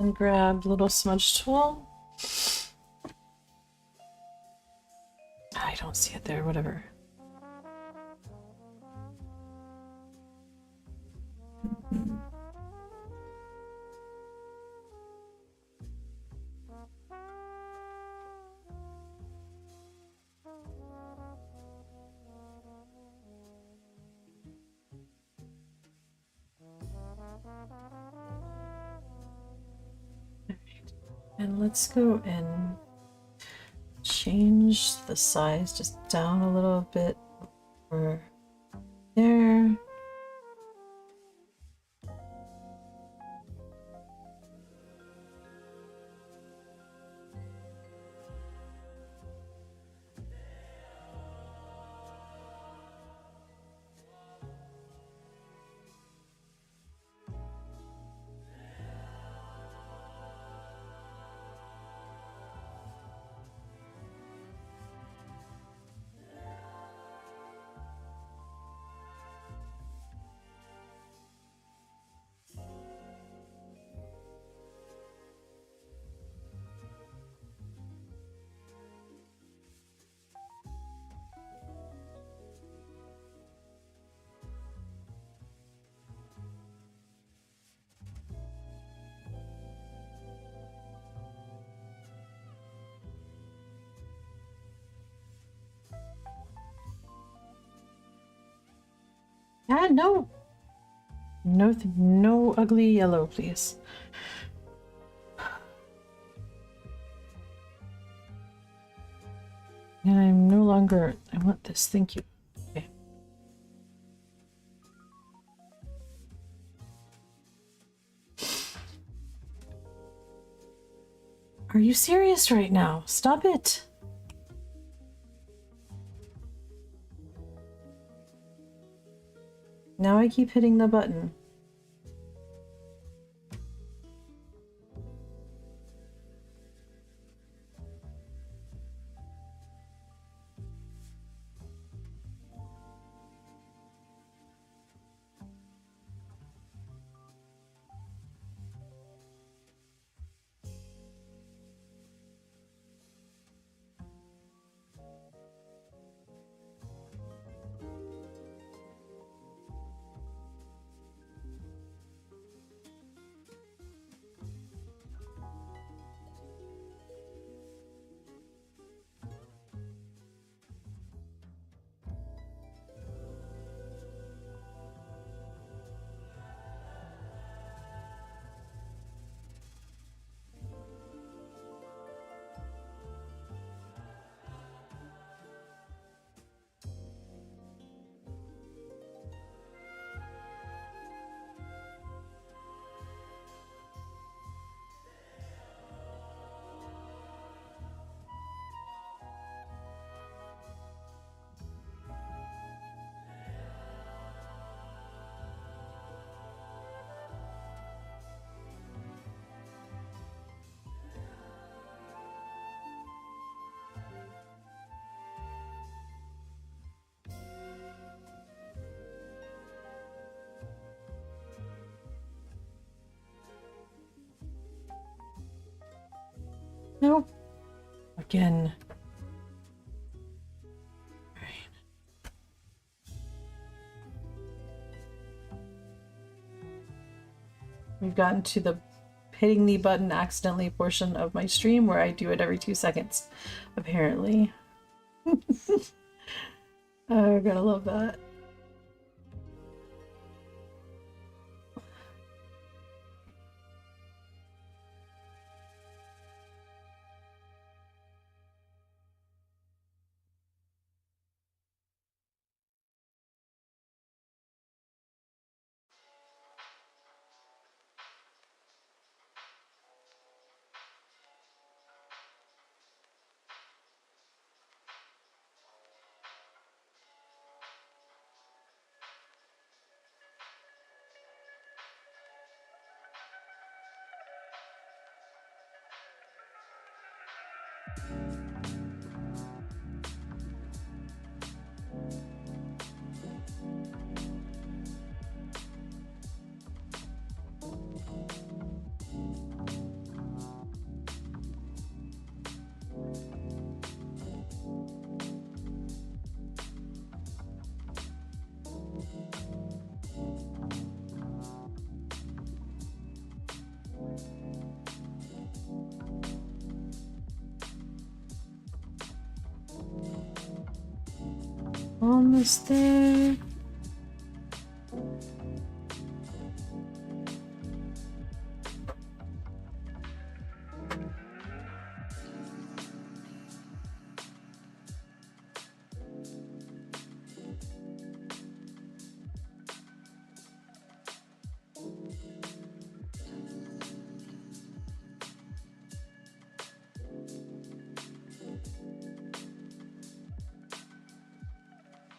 and grab little smudge tool. I don't see it there, whatever. And let's go and change the size just down a little bit over there. Ah, no! No ugly yellow, please. And I'm no longer... I want this, thank you. Okay. Are you serious right now? Stop it! Now I keep hitting the button. Nope. Again. We've gotten to the hitting the button accidentally portion of my stream where I do it every 2 seconds, apparently. Oh, gotta love that. Almost there.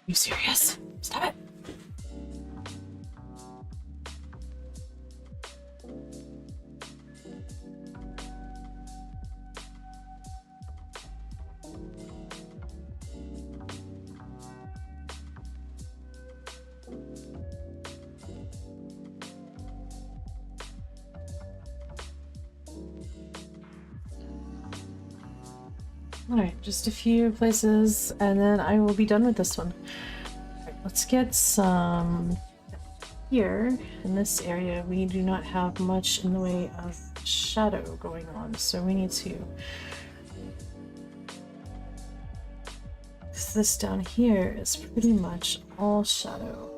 You serious? Stop it. Alright, just a few places and then I will be done with this one. Alright, let's get some here in this area. We do not have much in the way of shadow going on, so we need to. This down here is pretty much all shadow.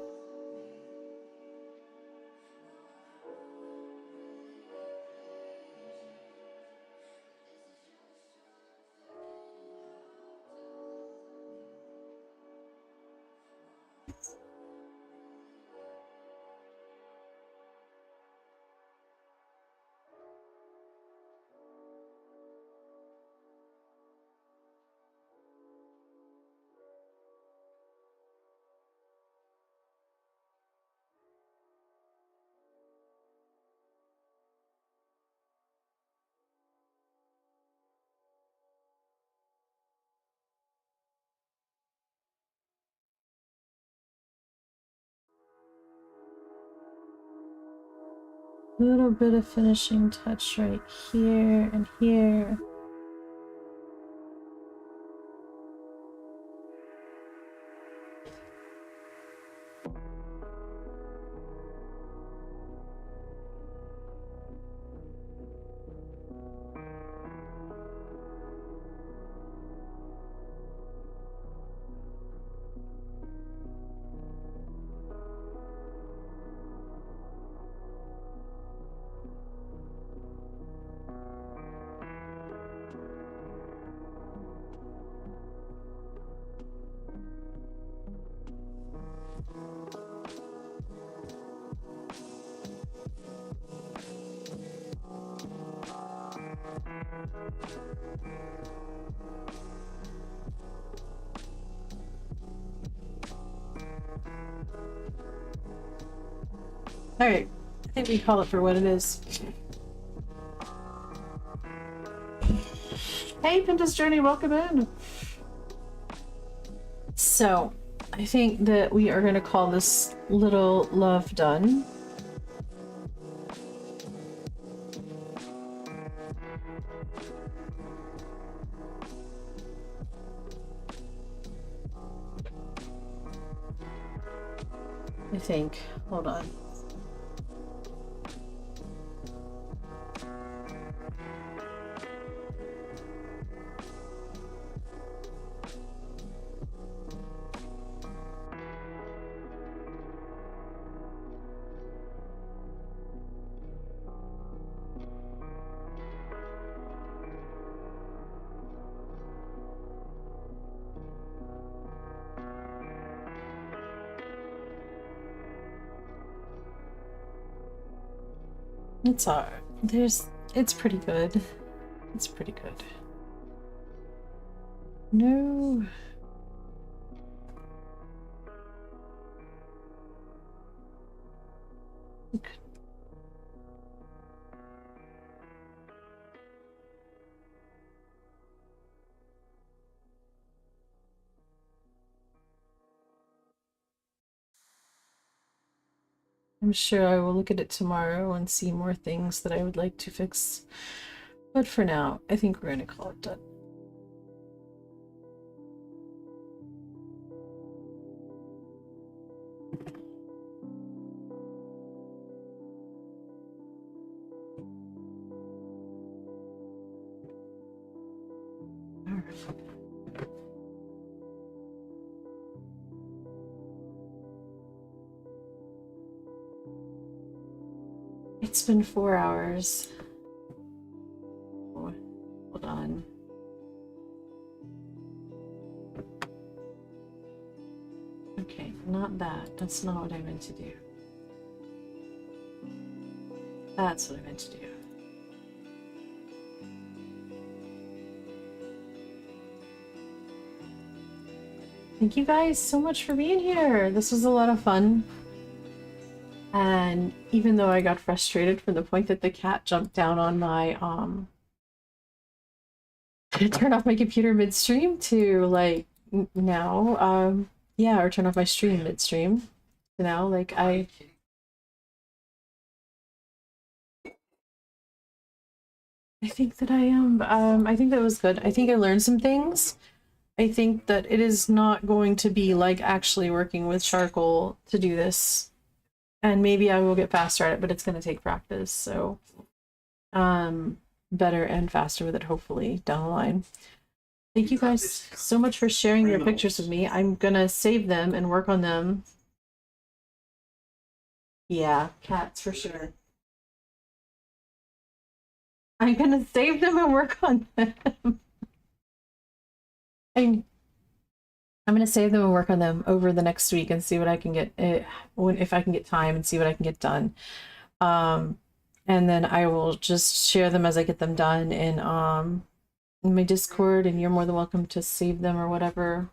A little bit of finishing touch right here and here. Alright, I think we call it for what it is. Hey, Pinta's Journey, welcome in! So, I think that we are going to call this little love done. I think. Hold on. It's alright. It's pretty good. It's pretty good. No. Okay. I'm sure I will look at it tomorrow and see more things that I would like to fix. But for now, I think we're going to call it done. It's been 4 hours. Oh, hold on. Okay, not that. That's not what I meant to do. That's what I meant to do. Thank you guys so much for being here. This was a lot of fun. And even though I got frustrated from the point that the cat jumped down on my turn off my computer midstream to like now yeah, or turn off my stream midstream. You know, like I think that I am I think that was good. I think I learned some things. I think that it is not going to be like actually working with charcoal to do this. And maybe I will get faster at it, but it's going to take practice. So better and faster with it, hopefully, down the line. Thank you guys so much for sharing your pictures with me. I'm going to save them and work on them. Yeah, cats for sure. I'm going to save them and work on them. I'm going to save them and work on them over the next week and see what I can get, if I can get time and see what I can get done. And then I will just share them as I get them done in my Discord, and you're more than welcome to save them or whatever.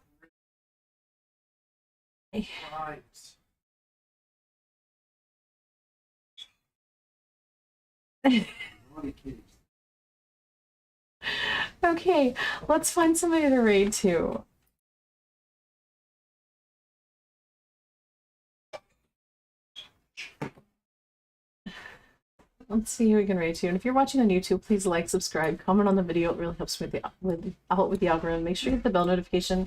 Okay, let's find somebody to raid to. Let's see who we can raid to. And if you're watching on YouTube, please like, subscribe, comment on the video. It really helps with the algorithm. Make sure you hit the bell notification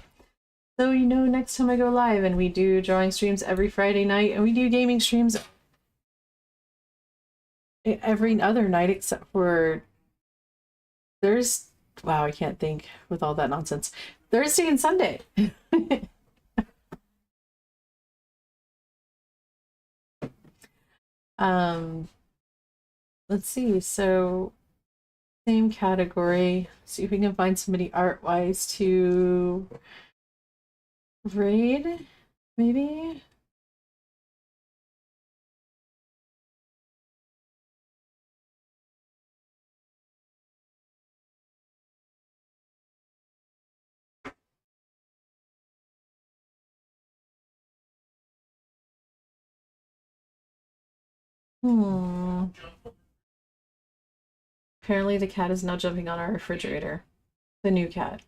so you know next time I go live. And we do drawing streams every Friday night, and we do gaming streams every other night except for Thursday. Wow, I can't think with all that nonsense. Thursday and Sunday. Let's see. So same category. See if we can find somebody art-wise to raid, maybe. Apparently the cat is now jumping on our refrigerator. The new cat.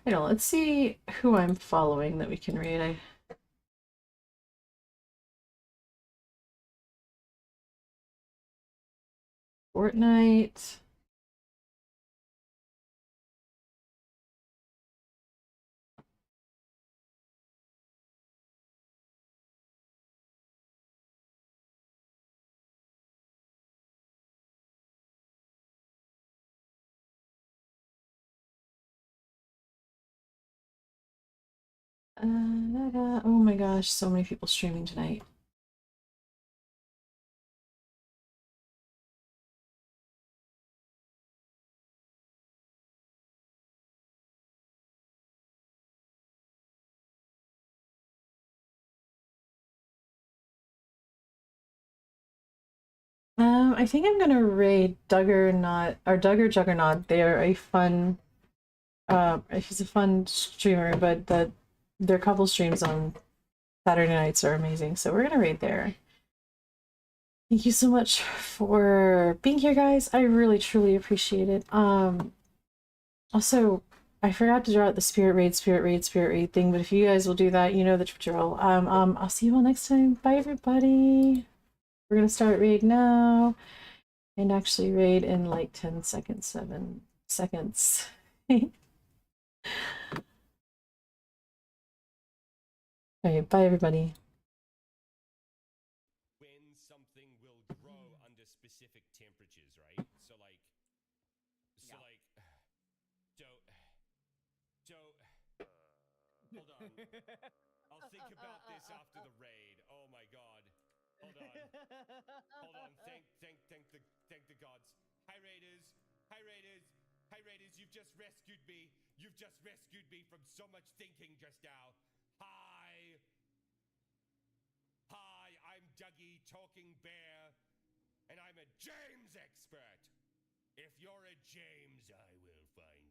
I know, let's see who I'm following that we can raid. Fortnite. Oh my gosh, so many people streaming tonight. I think I'm gonna raid Duggar Juggernaut. They are a fun he's a fun streamer, but their couple streams on Saturday nights are amazing. So we're gonna raid there. Thank you so much for being here, guys. I really truly appreciate it. Also, I forgot to draw out the spirit raid thing, but if you guys will do that, you know the drill. I'll see you all next time. Bye everybody. We're gonna start raid now. And actually raid in like 10 seconds, 7 seconds. Okay, bye everybody. When something will grow under specific temperatures, right? So like don't hold Hold on. I'll think about this after the raid. Oh my god. Hold on. Hold on. Thank the gods. Hi raiders. Hi raiders. Hi raiders. You've just rescued me. You've just rescued me from so much thinking just now. Hi. Hi, I'm Dougie Talking Bear, and I'm a James expert. If you're a James, I will find